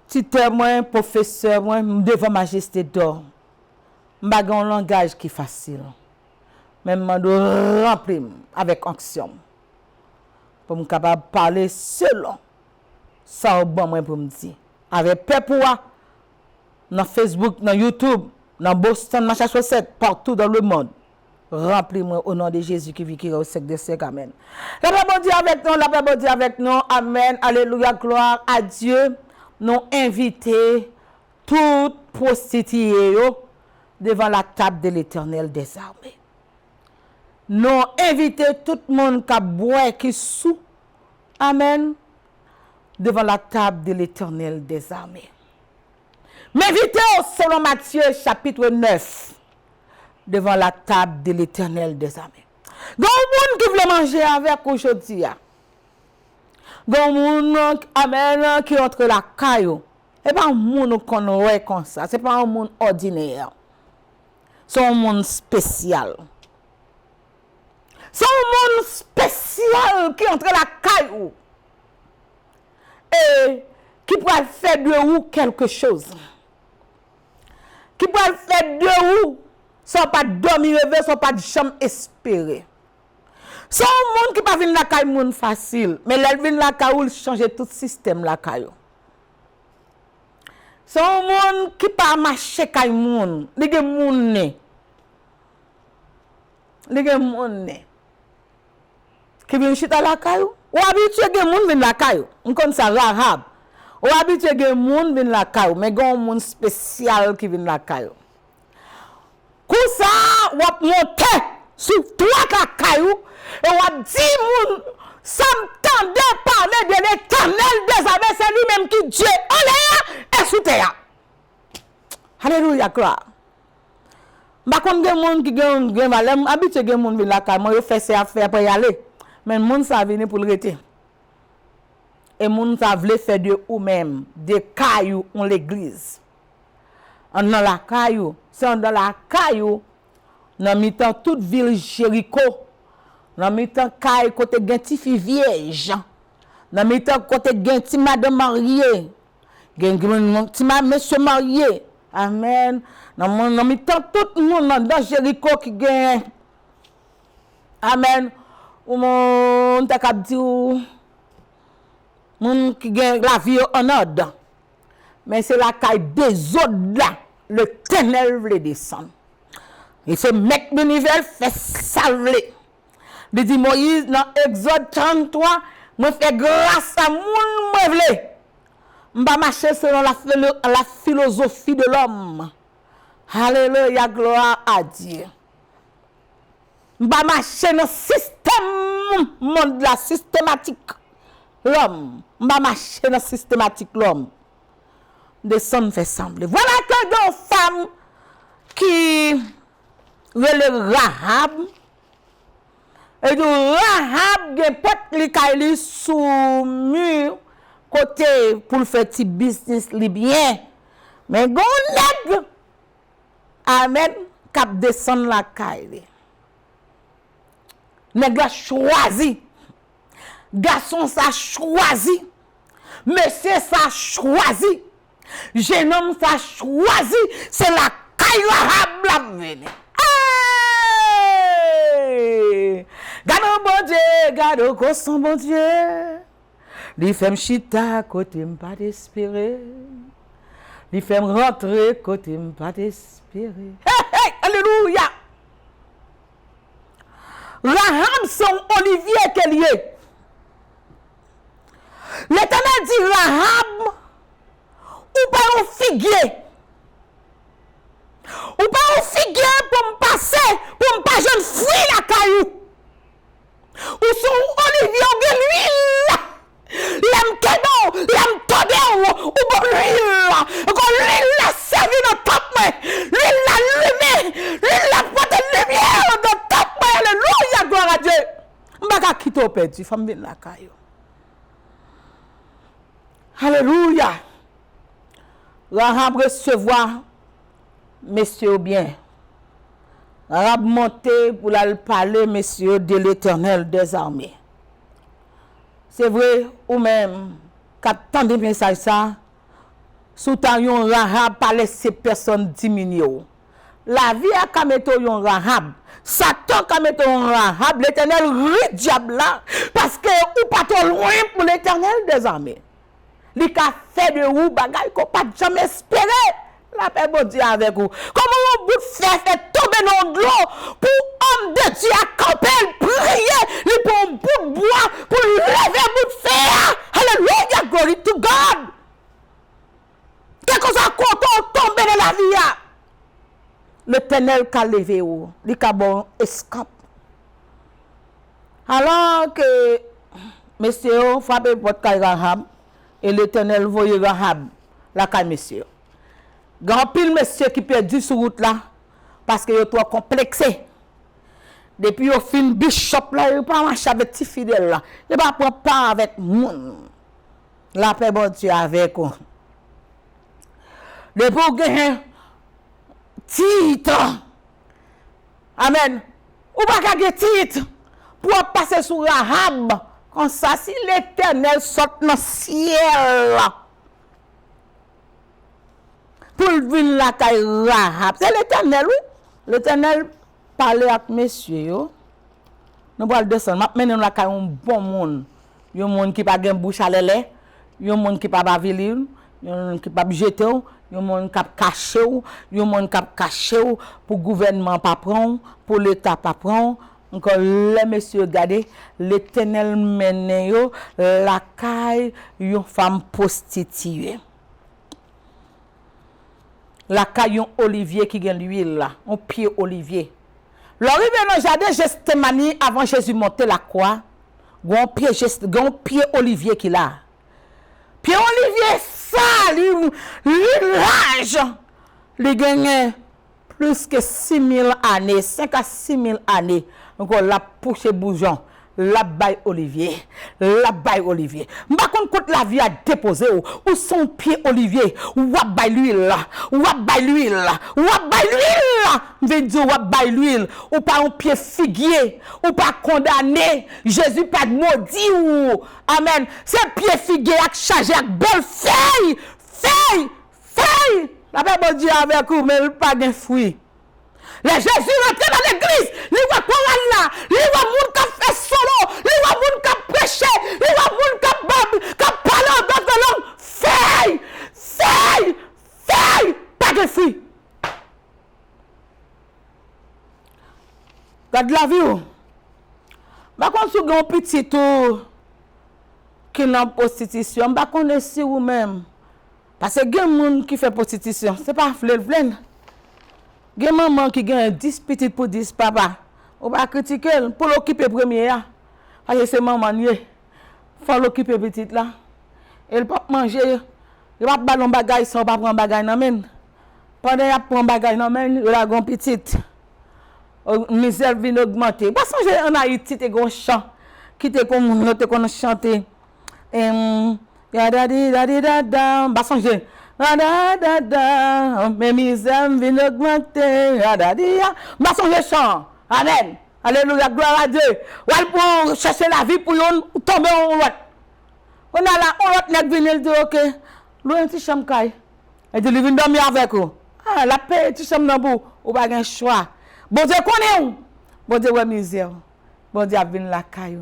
Si témoin, professeur, moi, devant majesté d'or, je n'ai pas un langage qui est facile. Mais je dois remplir avec action. Pour me capable de parler selon ça bon pour me dire. Avec peuple, dans Facebook, dans YouTube, dans Boston, Massachusetts, partout dans le monde. Remplis-moi au nom de Jésus qui vit au siècle des siècles. Amen. La paix bon Dieu avec nous, la paix bon Dieu avec nous. Amen. Alléluia, gloire à Dieu. Nous invitons toutes prostituées devant la table de l'Éternel des armées. Nous invitons tout le monde qui boit, qui sous. Amen. Devant la table de l'Éternel des armées. M'invitez selon Matthieu chapitre 9. Devant la table de l'Éternel des armées. Il y a un monde qui veut manger avec aujourd'hui. Il y a un monde amen, qui entre la caillou. Ce n'est pas un monde qu'on voit comme ça. Ce n'est pas un monde ordinaire. C'est un monde spécial. C'est un monde spécial qui entre la caillou. Et qui pourrait faire de vous quelque chose. Qui pourrait faire de vous sans pas dormir, sans pas de chambre espérer. C'est un monde qui pas vient la caille monde facile, mais elle vient la caille il change tout système la caille. C'est un monde qui pas marcher caille monde, li gen monde né. Li gen monde né. Qui vient chita la caille. Ou habitué gen monde vient la caille. On connaît ça Rahab. Ou habitué gen monde vient la caille, mais gon monde spécial qui vient la caille. Comme ça, ou monter sur trois cailloux et on dit moun ça m'tendait parler de l'Éternel des armées, c'est lui-même qui Dieu en l'air et sous terre. Alléluia, gloire. Par contre, il y a des gens qui ont valeur, habitué des gens qui la caille, moi je fais ces affaires pour y aller. Mais les gens ça venir pour le rester. Et les gens ça veut faire de ou même des cailloux en l'église. Dans la caillou, c'est dans la caillou, dans mi-temps toute ville Jéricho, dans mi-temps caille côté gen ti fi vierge, dans mi-temps côté gen ti madame mariée, gen ti monsieur marié. Amen. Dans mi-temps tout le monde dans Jéricho qui gen. Amen. Ou mon ta k'ap di ou moun qui gen la vie en ordre. Mais c'est la caille des autres là. Le ténèbre veut descendre. Il fait mettre l'univers, fait salver. Il dit Moïse dans Exode 33, moi fais grâce à moun moi vle. M'pa marcher selon la philosophie de l'homme. Alléluia, gloire à Dieu. M'pa marcher dans le système monde la systématique l'homme. M'pa marcher dans le systématique l'homme. Descendre fait sembler. Voilà que deux femmes qui relèvent Rahab. Et de Rahab, des potes li kaili sous mur côté pour faire petit business libyen. Mais gon nèg amen cap descendre la kaili. Nèg la choisi. Garçon ça choisi. Monsieur ça choisi. Jeune homme ça choisi, c'est la caille Rahab la venue. Gade bon Dieu, gade ko son bon Dieu. Li fait m'chita côté m'pas d'espérer. Li fait rentrer côté m'pas d'espérer. Hey, alléluia. Rahab son Olivier qu'elle y est. L'Éternel dit Rahab, ou pas un figuier. Ou pas un figuier pour me passer, pour me pas jeune fruit la caillou. Ou son olivier de l'huile. L'aime cadeau, l'aime todé, ou bon l'huile. Quand l'huile la servi dans top main. L'huile la allumé. L'huile la porte de lumière dans top main. Alléluia, gloire à Dieu. M'baka quitter au perdu, femme bien la caillou. Alléluia. Rahab recevoir messieurs bien. Rahab monter pour la parler messieurs de l'Éternel des armées. C'est vrai ou même quand tant de messages ça sous yon Rahab pas laisser personne diminuer. La vie a kameto yon Rahab. Satan kameto yon Rahab, l'Éternel rit diable là parce que ou pas trop loin pour l'Éternel des armées. Li ka fait de vous bagay qu'on pas jamais espéré. La paix bon Dieu avec vous. Comment un bout de fer fait tomber dans de l'eau pour homme de Dieu à camper, prier, lui pour un bout de bois, pour lever un bout de fer. Alléluia, glory to God. Quelque chose à quand tomber dans la vie. L'Éternel qu'a levé ou, li ka bon escape. Alors que messieurs frappez votre caille Rahab et l'Éternel voyait Rahab la caille messieurs. Grand pile monsieur qui perdu sur route là parce que yo trop complexé. Depuis au fin bishop là, il pas marcher avec petit fidèle là. Il pas prendre part avec monde. La paix bon Dieu avec vous. Depuis au gain titre. Amen. Ou pas gagner titre pour passer sur Rahab comme ça si l'Éternel sort dans ciel. Pour venir la caille Rahab. C'est l'Éternel, oui. L'Éternel parlait avec messieurs. Nous allons descendre. Maintenant, la caille un bon monde. Il y a un monde qui n'a pas de bouche à lait. Il y a un monde qui n'a pas de ville. Il y a un monde qui n'a pas de jeter. Il y a un monde qui a caché. Il y a un monde qui a caché pour le gouvernement pas prendre, pour l'État pas prendre. Encore les messieurs regardez, l'Éternel mène la caille une femme prostituée. La caillon olivier qui gagne l'huile là, on pied olivier. L'arrivée dans le jardin Gethsémani avant Jésus monter la croix, gon pied olivier qui là. Pied olivier ça, l'âge, il gagne plus que 6000 années, 5 à 6000 années. Donc la pousse bougeon. La baille olivier, la baille olivier. M'pa kon koute la vie a déposé ou son pied olivier, ou a baille l'huile là, ou a baille l'huile là, ou a baille l'huile là. M'veut dire ou a baille l'huile, ou pas un pied figuier, ou pas condamné. Jésus pas maudit ou amen. C'est pied figuier ak chargé ak belle feuille, feuille. La paix bon Dieu avec vous mais il pas de fruit. Les Jésus rentre dans l'église, il voit quoi là, il voit moun qui fait solo, il voit moun qui prêcher, il voit moun qui parle en d'autres langues. Feuille, pas de fruit. Garde la vie. Par contre, si vous avez un petit tour qui est en prostitution, vous connaissez vous-même. Parce que il y a des gens qui font prostitution, ce n'est pas fleur. Il y a des mamans qui gagnent 10 petites pour 10 papa. On va critiquer pour l'occuper premier. Parce que c'est maman, il faut l'occuper petite là. Elle ne peut pas manger. Il ne peut pas prendre un bagage sans pas prendre un bagage dans main. Pendant qu'il prend un bagage dans main, il a une petite. Misère vient augmenter. Parce que en Haïti, il y a un chant qui te comme chanter. Mes misères viennent augmenter. Je chante. Amen. Alléluia, gloire à Dieu. Ou pour chercher la vie pour tomber en route. On a là, on route nèg vient il dit OK. Loin petit chambre caille. Elle dit vient dormir avec vous. Ah, la paix petit chambre dans bout, ou pas un choix. Bon Dieu connaît où? Bon Dieu ouais misère. Bon Dieu vient la caille.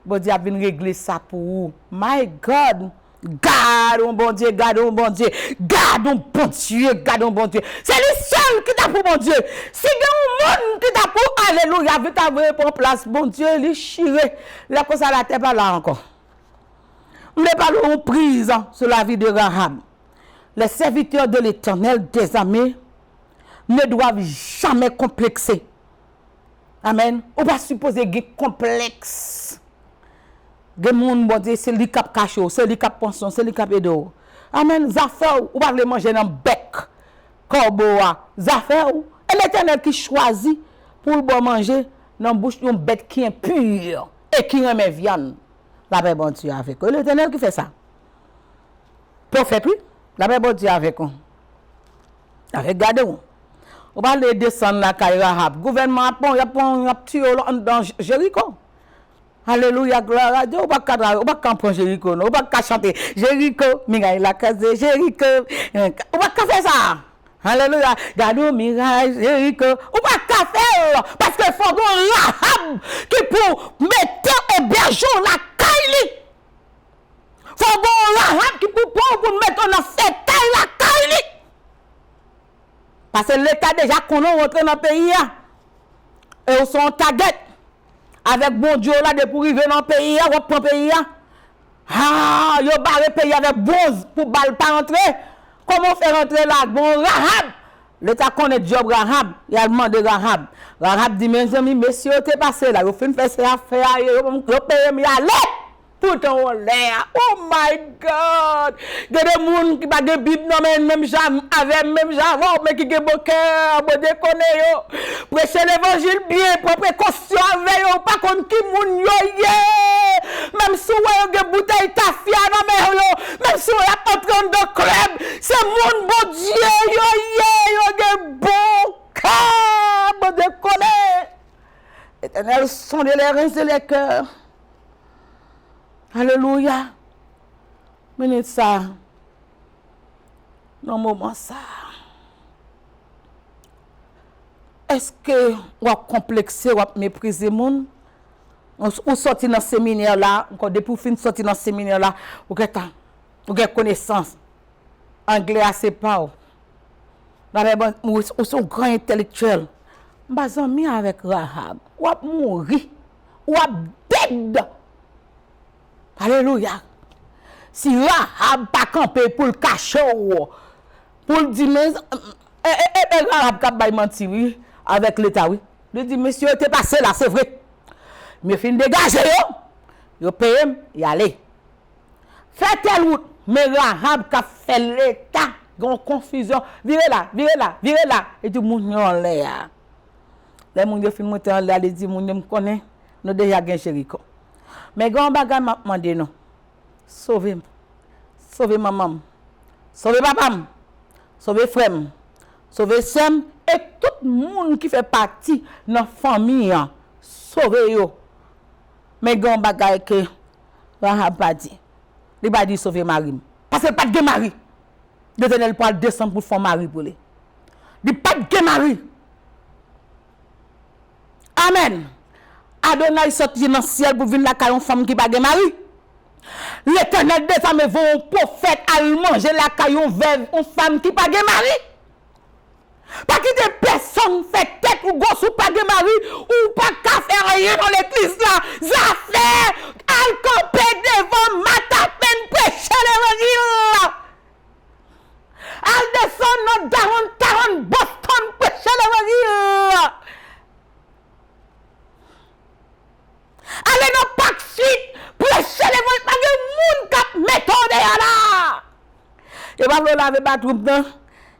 Bon Dieu vient régler ça pour vous. My God. Garde un bon Dieu, garde un bon Dieu, garde un bon Dieu, garde un bon Dieu. C'est le seul qui t'a pour bon Dieu. Si il y a un monde qui t'a pour alléluia, vite avoir pour place, bon Dieu, il chire. La cause à la terre pas là encore. Nous parlons prise sur la vie de Rahab. Les serviteurs de l'Éternel des armées ne doivent jamais complexer. Amen. On va supposer qu'il y a complexe. Des gens bon Dieu, c'est lui qui cache, c'est lui qui pension, c'est lui qui aide. Amen. Zaffaire, ou pas manger dans bec. Corbeau, zaffaire, et l'Éternel qui choisit pour le bon manger dans bouche d'une bête qui est pure et qui remet viande. La paix bon Dieu avec eux. L'Éternel qui fait ça. Prophète, oui. La paix bon Dieu avec eux. Regardez-vous. On va aller descendre la caille Rahab. Gouvernement a tué dans Jéricho. Alléluia, gloire à Dieu. On va pas camper Jéricho. On va pas chanter Jéricho. Miraille la case de Jéricho. On va pas faire ça. Alléluia. Gardons mirage Jéricho. On va pas faire parce que faut qu'on Rahab qui pour mettre hébergeant la caille. Faut qu'on Rahab qui pour mettre dans cette taille la caille. Parce que l'État déjà qu'on a rentré dans le pays. Et on sont target. Avec bon Dieu là, de pour arriver dans le pays, on prend le pays. Ah, yo barré le pays avec bon pour balle pas rentrer. Comment faire rentrer là? Bon, Rahab. L'État connaît job Rahab. Il a demandé Rahab. Rahab dit, mes amis, messieurs, t'es passé là. Vous finissez faire ces affaires, vous payez mis à l'aide. Tout en l'air. Oh my God. Il y a des gens qui n'ont pas de Bible, même jamais, avec même jamais, mais qui ont bon cœur, bon déconner. Prêcher l'évangile bien, pour précaution avec eux, pas contre qui moun yo yé. Même si vous avez des bouteilles tafia dans mes même si vous êtes en train de club, c'est moun bon Dieu, yo yé, yo des bon cœur, bon déconner. Éternel, sondez les reins et les cœurs. Alléluia. Minute ça. Dans le moment ça. Est-ce que vous avez complexé, vous avez méprisé le monde? Ou sorti dans ce séminaire là, encore depuis vous finissez sortir dans ce séminaire là, vous avez connaissance. Anglais assez pas. Vous êtes grand intellectuel. Vous avez avec Rahab. Vous avez mouru. Vous avez dead. Alléluia. Si Rahab pas campé pour le cacher, pour le dire, Rahab n'a pas menti, oui, avec l'État, oui. Il dit, monsieur, t'es passé là, c'est vrai. Mais fin dégager, yo paye, y aller. Faites telle route, mais Rahab a fait l'État, une confusion. Virez là, virez là, virez là. Et tout le monde est en l'air. Les gens qui ont monté en l'air, ils disent, nous connaissons, nous déjà gagné Jéricho. Mais quand on m'a demandé non, sauvez-moi, sauvez maman, sauvez papa, sauvez frère, sauvez sœur et tout le monde qui fait partie de la famille, sauvez-yo. Mais quand on que Rahab pas dit, il pas dit sauver Marie, parce que pas de mari. L'Éternel pas descendre pour faire mari pour lui. Il pas de mari. Amen. Adonai sorti dans le ciel pour venir la caillon femme qui n'a pas de mari. L'Éternel des armées va un prophète à manger la caillon veuve, une femme qui n'a pas de mari. Pas que des personnes fait tête ou gosse ou pas de mari, ou pas qu'à faire rien dans l'église là. Ça fait al camper devant Matapen prêcher l'évangile là. Al descend dans Taron, Boston prêcher l'évangile là. Allez dans Park Street, prêcher l'évangile, pas de monde qui méthode là. Et pas le laver pas tout dedans.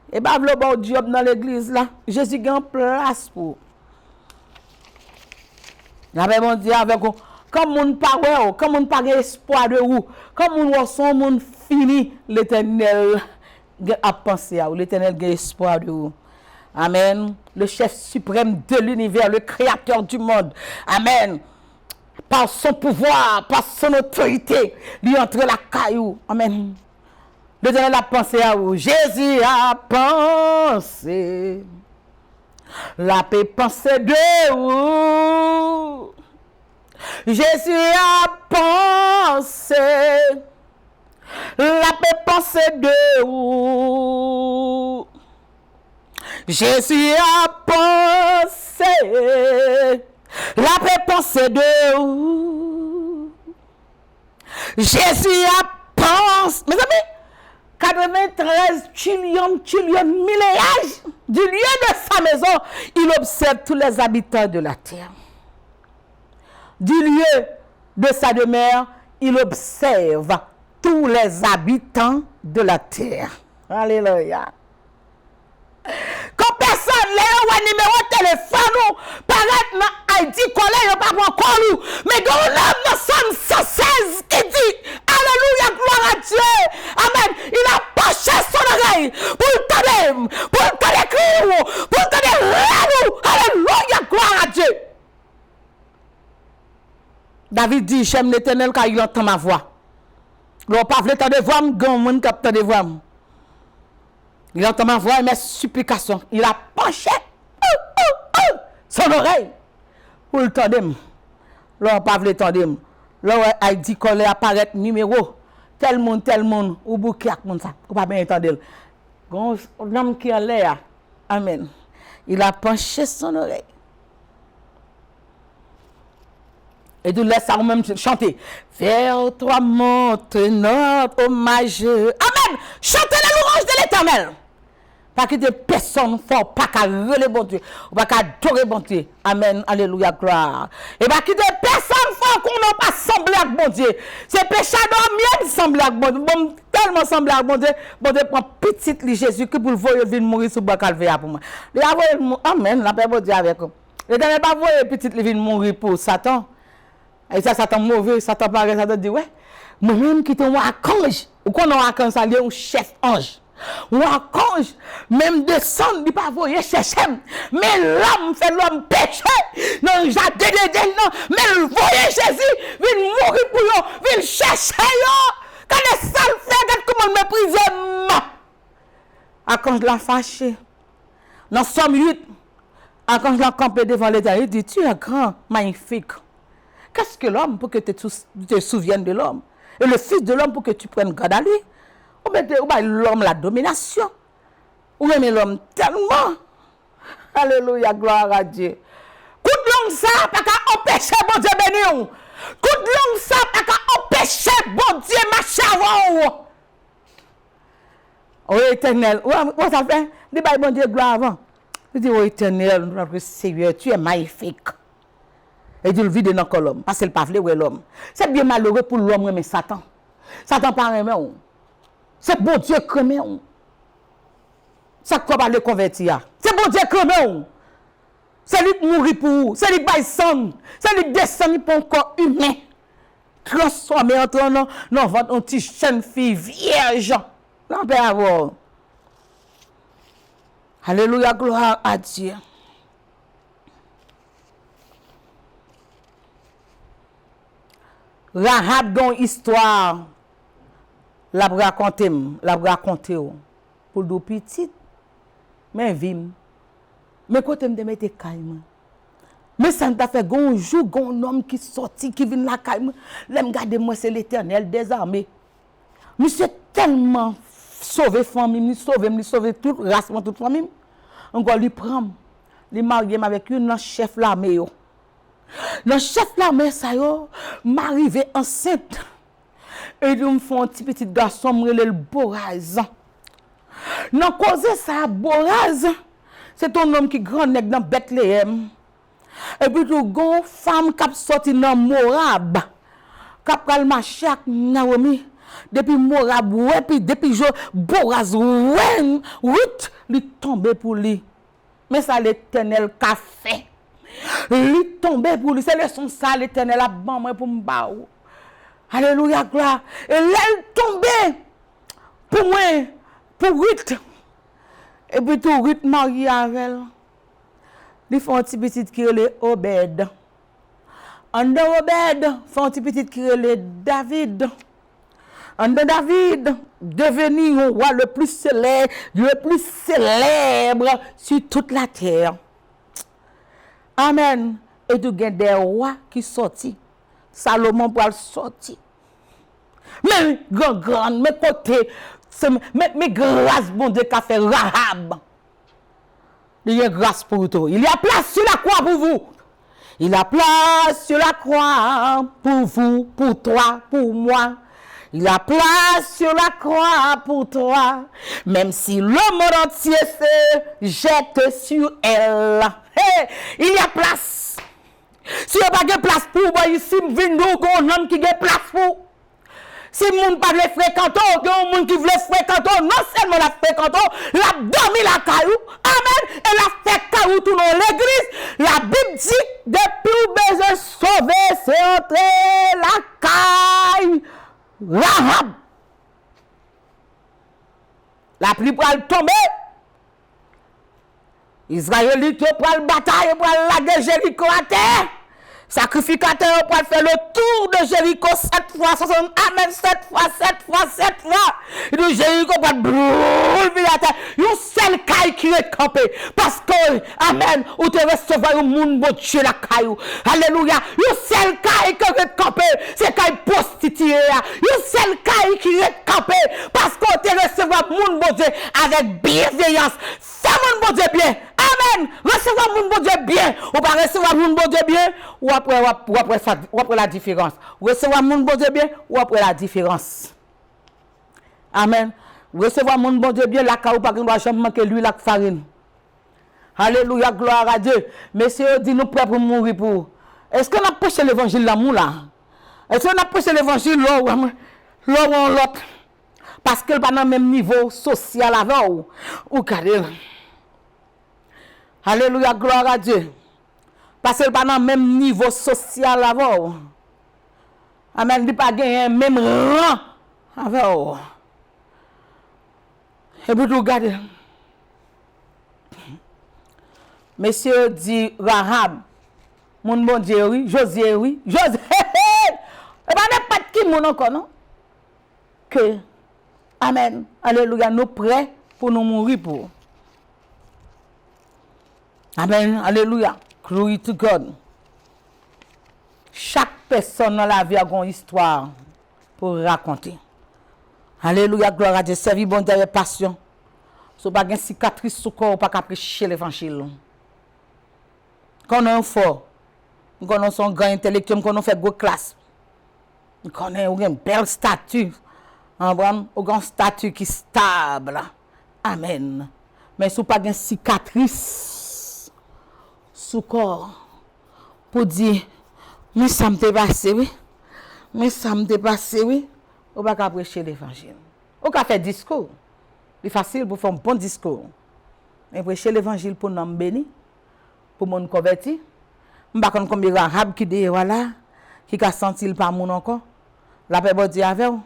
Et pas le bon job dans l'église là. Jésus a en place pour. La bon Dieu avec vous. Comme mon pas ouais, comme mon pas espoir de vous. Comme mon son mon fini, l'Éternel a pensé à vous, l'Éternel a espoir de vous. Amen. Le chef suprême de l'univers, le créateur du monde. Amen. Par son pouvoir, par son autorité, lui entre la caillou. Amen. L'Éternel a pensé à vous. Jésus a pensé. La paix pensée de vous. Jésus a pensé. La paix pensée de vous. Jésus a pensé. La paix pensée de vous. Jésus a pense, mes amis, 93 trillions milliards du lieu de sa maison, il observe tous les habitants de la terre. Du lieu de sa demeure, il observe tous les habitants de la terre. Alléluia. Quand personne n'a un numéro de téléphone, paraît dans Haïti, collègue, pas encore nous. Mais quand on a dans Somme 116 qui dit, Alléluia, gloire à Dieu. Amen. Il a penché son oreille pour le tenir, pour le tenir crier, pour le tenir nous. Alléluia, gloire à Dieu. David dit, j'aime l'Éternel car il entend ma voix. Il n'a pas voulu entendre voix, grand monde qui entend voix. Il entend ma voix et mes supplications. Il a penché son oreille pour le tendre. Là, on pas voulu tendre. Là, il dit qu'on apparaît numéro. Tel monde, ou bouquet avec monde ça. On pas bien entendre. Un homme qui est là. Amen. Il a penché son oreille. Et tu laisses ça même chanter. Vers toi monte notre hommage. Amen. Chantez les louanges de l'Éternel. Pas que des personnes font pas qu'à relever bon Dieu. Ou pas qu'à adorer bon Dieu. Amen. Alléluia, gloire. Et pas que des personnes font qu'on n'a pas semblé avec bon Dieu. C'est péché d'homme semblé avec bon Dieu. Bon, tellement semblé avec bon Dieu. Bon Dieu prend petite li Jésus qui pour le voir venir mourir sur le calvaire pour moi. Amen. La paix bon Dieu avec vous. Le dernier pas voir petite li venir mourir pour Satan. Et ça, Satan mauvais, Satan paraît, Satan dit, ouais, moi-même qui suis un archange, ou qu'on a un archange, ça un chef ange. Un archange, même descendre, il pas voyer chercher. Mais l'homme fait l'homme péché. Non, j'ai dédé, non, mais le voyer Jésus, vient mourir pour eux, vient chercher eux. Quand les sales fait, comment mépriser, archange l'a fâché. Dans Somme 8, archange l'a campé devant l'Éternel, il dit, tu es grand, magnifique. Qu'est-ce que l'homme pour que tu te souviennes de l'homme? Et le fils de l'homme pour que tu prennes garde à lui? Ou bien l'homme la domination? Ou bien l'homme tellement? Alléluia, gloire à Dieu. Coup de langue ça, pas qu'à empêcher bon Dieu béni. Coup de langue ça, pas qu'à empêcher bon Dieu marcher avant. Oh éternel, où ça fait? Dis bon Dieu gloire avant. Il dit, oh éternel, notre Seigneur, tu es magnifique. Et Dieu le vide dans l'homme. Parce que le pavle ou l'homme. C'est bien malheureux pour l'homme, mais Satan. Satan pas aimer. C'est bon Dieu qui aime. Ça quoi pas le convertir. C'est bon Dieu qui aime. C'est lui qui mourit pour vous. C'est lui qui sang. C'est lui qui descend pour un corps humain. Transformé en ton nom. Non, votre un petit jeune fille vierge. Non, peut avoir. Alléluia, gloire à Dieu. Rahab dans histoire la raconter pour do petit mais vim mais côté me mettre calme mais ça t'a fait gon jour gon homme qui sorti qui vient la calme l'aime garder moi c'est l'Éternel des armées monsieur tellement sauver famille sauver toute race toute famille encore lui prend lui marier avec une chef l'armée. Le chef de l'armée, ça y est, m'arrive enceinte. Et ils me font un petit garçon, le Boaz. Non, cause ça, Boaz, c'est un homme qui grand dans Bethléem. Et puis, tout gon femme qui a sorti dans Morab, qui a marché avec Naomi. Depuis Morab, ouais, puis depuis jour, Boaz, ouais, lui tombé pour lui. Mais ça, l'Éternel qu'a fait. Lui tombé pour lui, c'est le son ça, l'Éternel a ban moi pour m'ba. Alléluia, gloire. Et là, il tombé pour moi, pour Ruth. Et puis tout Ruth marié avec elle. Il fait un petit qui est Obed. Ande Obed, fait un petit qui est David. Ande David, devenu un roi le plus célèbre sur toute la terre. Amen. Et tu as des rois qui sortent. Salomon pour sortir. Mais grand, mais côté, mais grâce, bon Dieu, qu'a fait Rahab. Il y a grâce pour toi. Il y a place sur la croix pour vous. Il y a place sur la croix pour vous, pour toi, pour moi. Il a place sur la croix pour toi. Même si le monde entier se jette sur elle. Hey, il y a place. Si il n'y a pas de place pour vous, ici, il y a un homme qui a place pour. Si moun pas le fréquento, que un moun qui veut fréquenter, non seulement la fréquento, la dormi la caillou, amen, et la fait caillou tout dans l'église. La Bible dit, depuis ou besoin sauver, c'est entrer la caille, Rahab. La pluie pour tomber. Israélites pour la bataille, pour la guerre Jéricho à terre. Sacrificateur pour faire le tour de Jéricho 7 fois, 60, amen, 7 fois, 7 fois, 7 fois. Et de Jéricho pour brûler la terre. Il y a un seul caille qui est campé. Parce que, amen, ou te recevoir un monde bon Dieu la caillou. Alléluia. Il y a un seul caille qui est campé. C'est caille prostituée. Il y a un seul caille qui est campé. Parce qu'on te recevoir monde bon Dieu avec bienveillance. C'est mon bon Dieu bien. Amen. Recevoir mon bon Dieu bien. Ou pas recevoir mon bon Dieu bien. Ou après la différence. Recevoir mon bon Dieu bien. Ou après la différence. Amen. Recevoir mon bon Dieu bien. La caou pas qu'on doit jamais manquer lui la farine. Alléluia. Gloire à Dieu. Messieurs, dis-nous prêts pour mourir pour. Est-ce qu'on a prêché l'évangile l'amour là? Est-ce qu'on a prêché l'évangile l'autre? Parce qu'elle n'est pas dans le même niveau social avec ou regardez. Alléluia, gloire à Dieu. Parce qu'elle n'est pas dans le même niveau social avec ou. Amen, il n'est pas gagné même rang avec ou. Et puis regardez. Monsieur dit Rahab, mon bon Dieu, oui, Josué, oui, Josué. Et bien, il n'y a pas de qui mon encore, non? Que. Amen. Alléluia. Nous prêts pour nous mourir pour. Amen. Alléluia. Glory to God. Chaque personne dans la vie a une histoire pour raconter. Alléluia. Gloire à Dieu. Servir bon Dieu avec passion. Si vous n'avez pas de cicatrice sous le corps, vous ne pouvez pas prêcher l'évangile. Quand on est fort, quand on est un grand intellectuel, quand on fait une classe, quand on a une belle statue. Un grand statut qui est stable. Amen. Mais si vous n'avez pas de cicatrice sous le corps, pour dire, mais ça me dépasse, oui. Mais ça me dépasse, oui. Vous ne pouvez pas prêcher l'évangile. Vous pouvez faire discours. C'est facile pour faire un bon discours. Mais prêcher l'évangile pour nous bénir, pour nous convertir. Je ne sais pas combien de Rahab qui dit, voilà, qui a senti le pas mon encore. La paix de Dieu avec vous.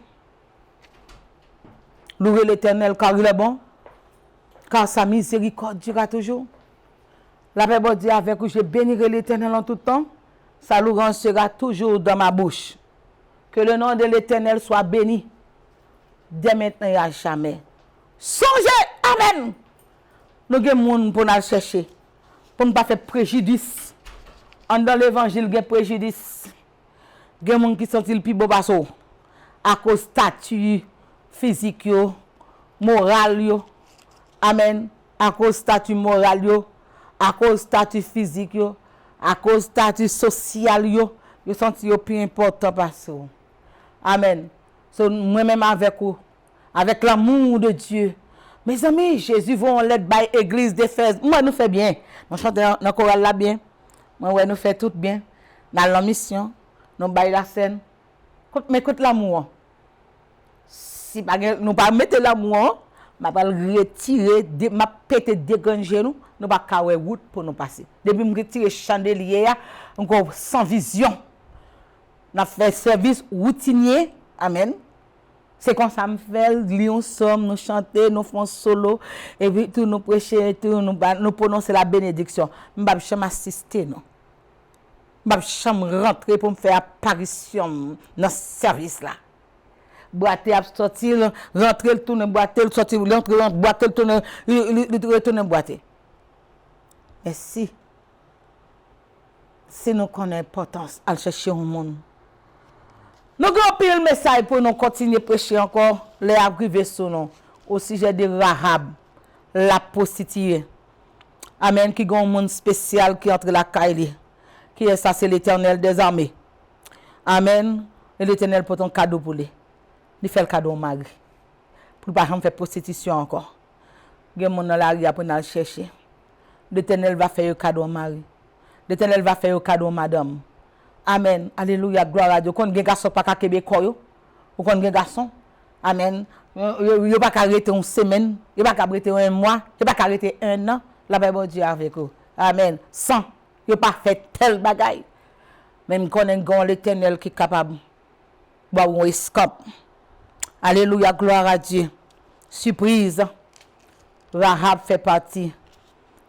Louez l'Éternel car il est bon, car sa miséricorde durera toujours. La paix de Dieu avec vous, je bénirai l'Éternel en tout temps. Sa louange sera toujours dans ma bouche. Que le nom de l'Éternel soit béni, dès maintenant et à jamais. Songez, amen. Nous avons des gens pour nous chercher, pour ne pas faire préjudice. Dans l'évangile, il y a préjudice. Il y a des gens qui sont le plus beau basso, à cause de statut physique, moral, amen, à cause statut moral, à cause statut physique, à cause statut social, yo senti yo plus important parce que amen. So, moi-même avec vous, avec l'amour de Dieu. Mes amis, Jésus va l'aide by église d'Éphèse. Moi nous fait bien. Nous chantons dans chorale là bien. Moi ouais nous fait tout bien. Dans la mission, nous bail la scène. Mais écoute l'amour. Si nous pas mettre l'amour, m'a pas retirer, m'a péter dégranger nous pas cawer route pour nous passer. Depuis me retirer chandelier encore sans vision. N'a fait service routinier. Amen. C'est comme ça me fait lire somme, nous chanter, nous faisons solo et puis tout nous prêcher, tout nous prononcer la bénédiction. M'pa jamais assister non. M'pa jamais rentrer pour me faire apparition dans ce service là. Boiter à sortir, rentrer le tourner boiter, sortir rentrer boiter le tourner retourner boiter. Mais si nous connaissons l'importance à chercher au monde. Nous avons pris le message pour nous continuer à prêcher encore les arrivés sur nous au sujet de Rahab, la prostituée. Amen, qui a un monde spécial qui entre la caille, qui est ça, c'est l'Éternel des armées. Amen, et l'Éternel pour ton cadeau pour lui. il fait le cadeau au mari. Pour pas faire prostitution encore. Il y a des gens dans la rue pour aller chercher. L'Éternel va faire le cadeau au mari. L'Éternel va faire le cadeau à madame. Amen. Alléluia, gloire à Dieu. Quand les garçons pas québécois, ou quand les garçons, amen. Ils pas arrêter une semaine, ils pas arrêter un mois, ils pas arrêter un an. La Bible dit avec eux. Amen. Sans, ils pas fait tel bagaille. Même quand on l'Éternel qui est capable, on escape. Alléluia, gloire à Dieu. Surprise. Rahab fait partie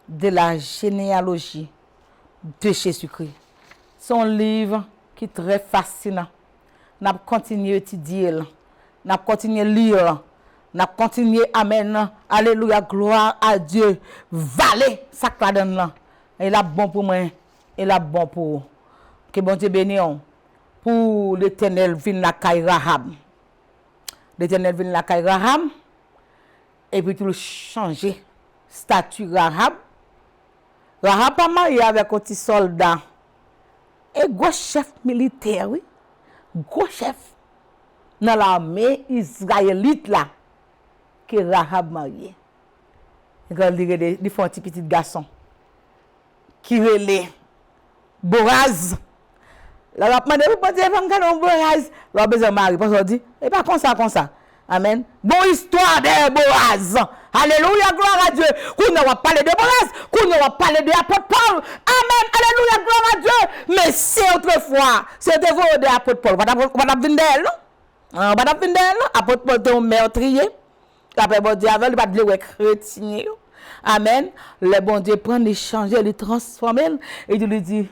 de la généalogie de Jésus-Christ. Son livre qui est très fascinant. N'a continué à étudier, n'a continué à lire, n'a continué amen. Alléluia, gloire à Dieu. Valer ça que la donne là. Il a bon pour moi, il a bon pour vous. Que bon Dieu bénisse pour l'Éternel vient la caille Rahab. L'Éternel vient la caille Rahab et puis tout changer statut Rahab. Rahab pas marié avec un petit soldat. Et gros chef militaire, oui. Gros chef dans l'armée israélite là. Que Rahab marié. Et quand il faut un petit garçon. Qui relait Boaz. Là, on a demandé, vous pouvez dire, vous Boaz. Là, on a besoin de marier. Parce qu'on dit, et pas comme ça. Amen. Bon histoire de Boaz. Alléluia, gloire à Dieu. Qu'on va parler de Boaz. Qu'on va parler de l'apôtre Paul. Amen. Alléluia, gloire à Dieu. Mais c'est autrefois. C'était vous de l'apôtre Paul. Vous avez vu d'elle, non? Vous avez vu d'elle, non? Apôtre Paul était un meurtrier. Après, bon Dieu, avec le pas de chrétien. Amen. Le bon Dieu prend, il change, il transforme. Et il lui dit,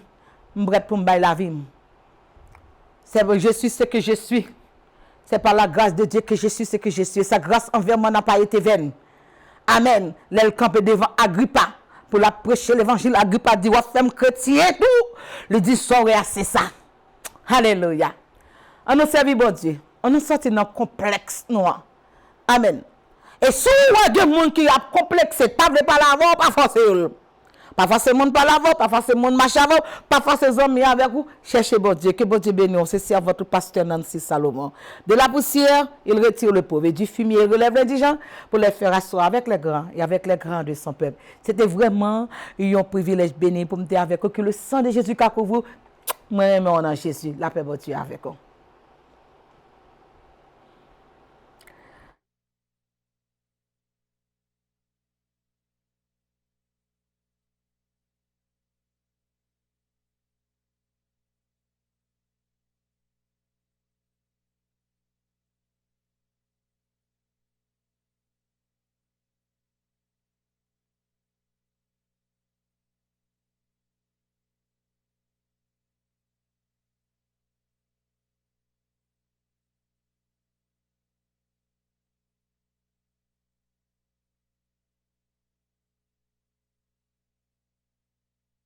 je suis prêt pour me bailler la vie. Je suis ce que je suis. C'est par la grâce de Dieu que je suis ce que je suis. Sa grâce envers moi n'a pas été vaine. Amen. Elle campait devant Agrippa pour la prêcher l'évangile. Agrippa dit, ouais, femme chrétien, tout. Le dit, c'est ça. Alléluia. On nous servi, bon Dieu. On nous sorti dans le complexe noir. Amen. Et si vous avez des gens qui ont complexé, pas de parler avant, pas forcément. Pas forcément par l'avant, pas forcément marcher avant, pas forcément mis avec vous. Cherchez bon Dieu, que bon Dieu bénisse. C'est votre pasteur Nancy Salomon. De la poussière, il retire le pauvre. Et du fumier, il relève les indigents pour les faire asseoir avec les grands et avec les grands de son peuple. C'était vraiment un privilège béni pour me dire avec vous que le sang de Jésus qui a pour vous, moi-même, on a Jésus. La paix de Dieu avec vous.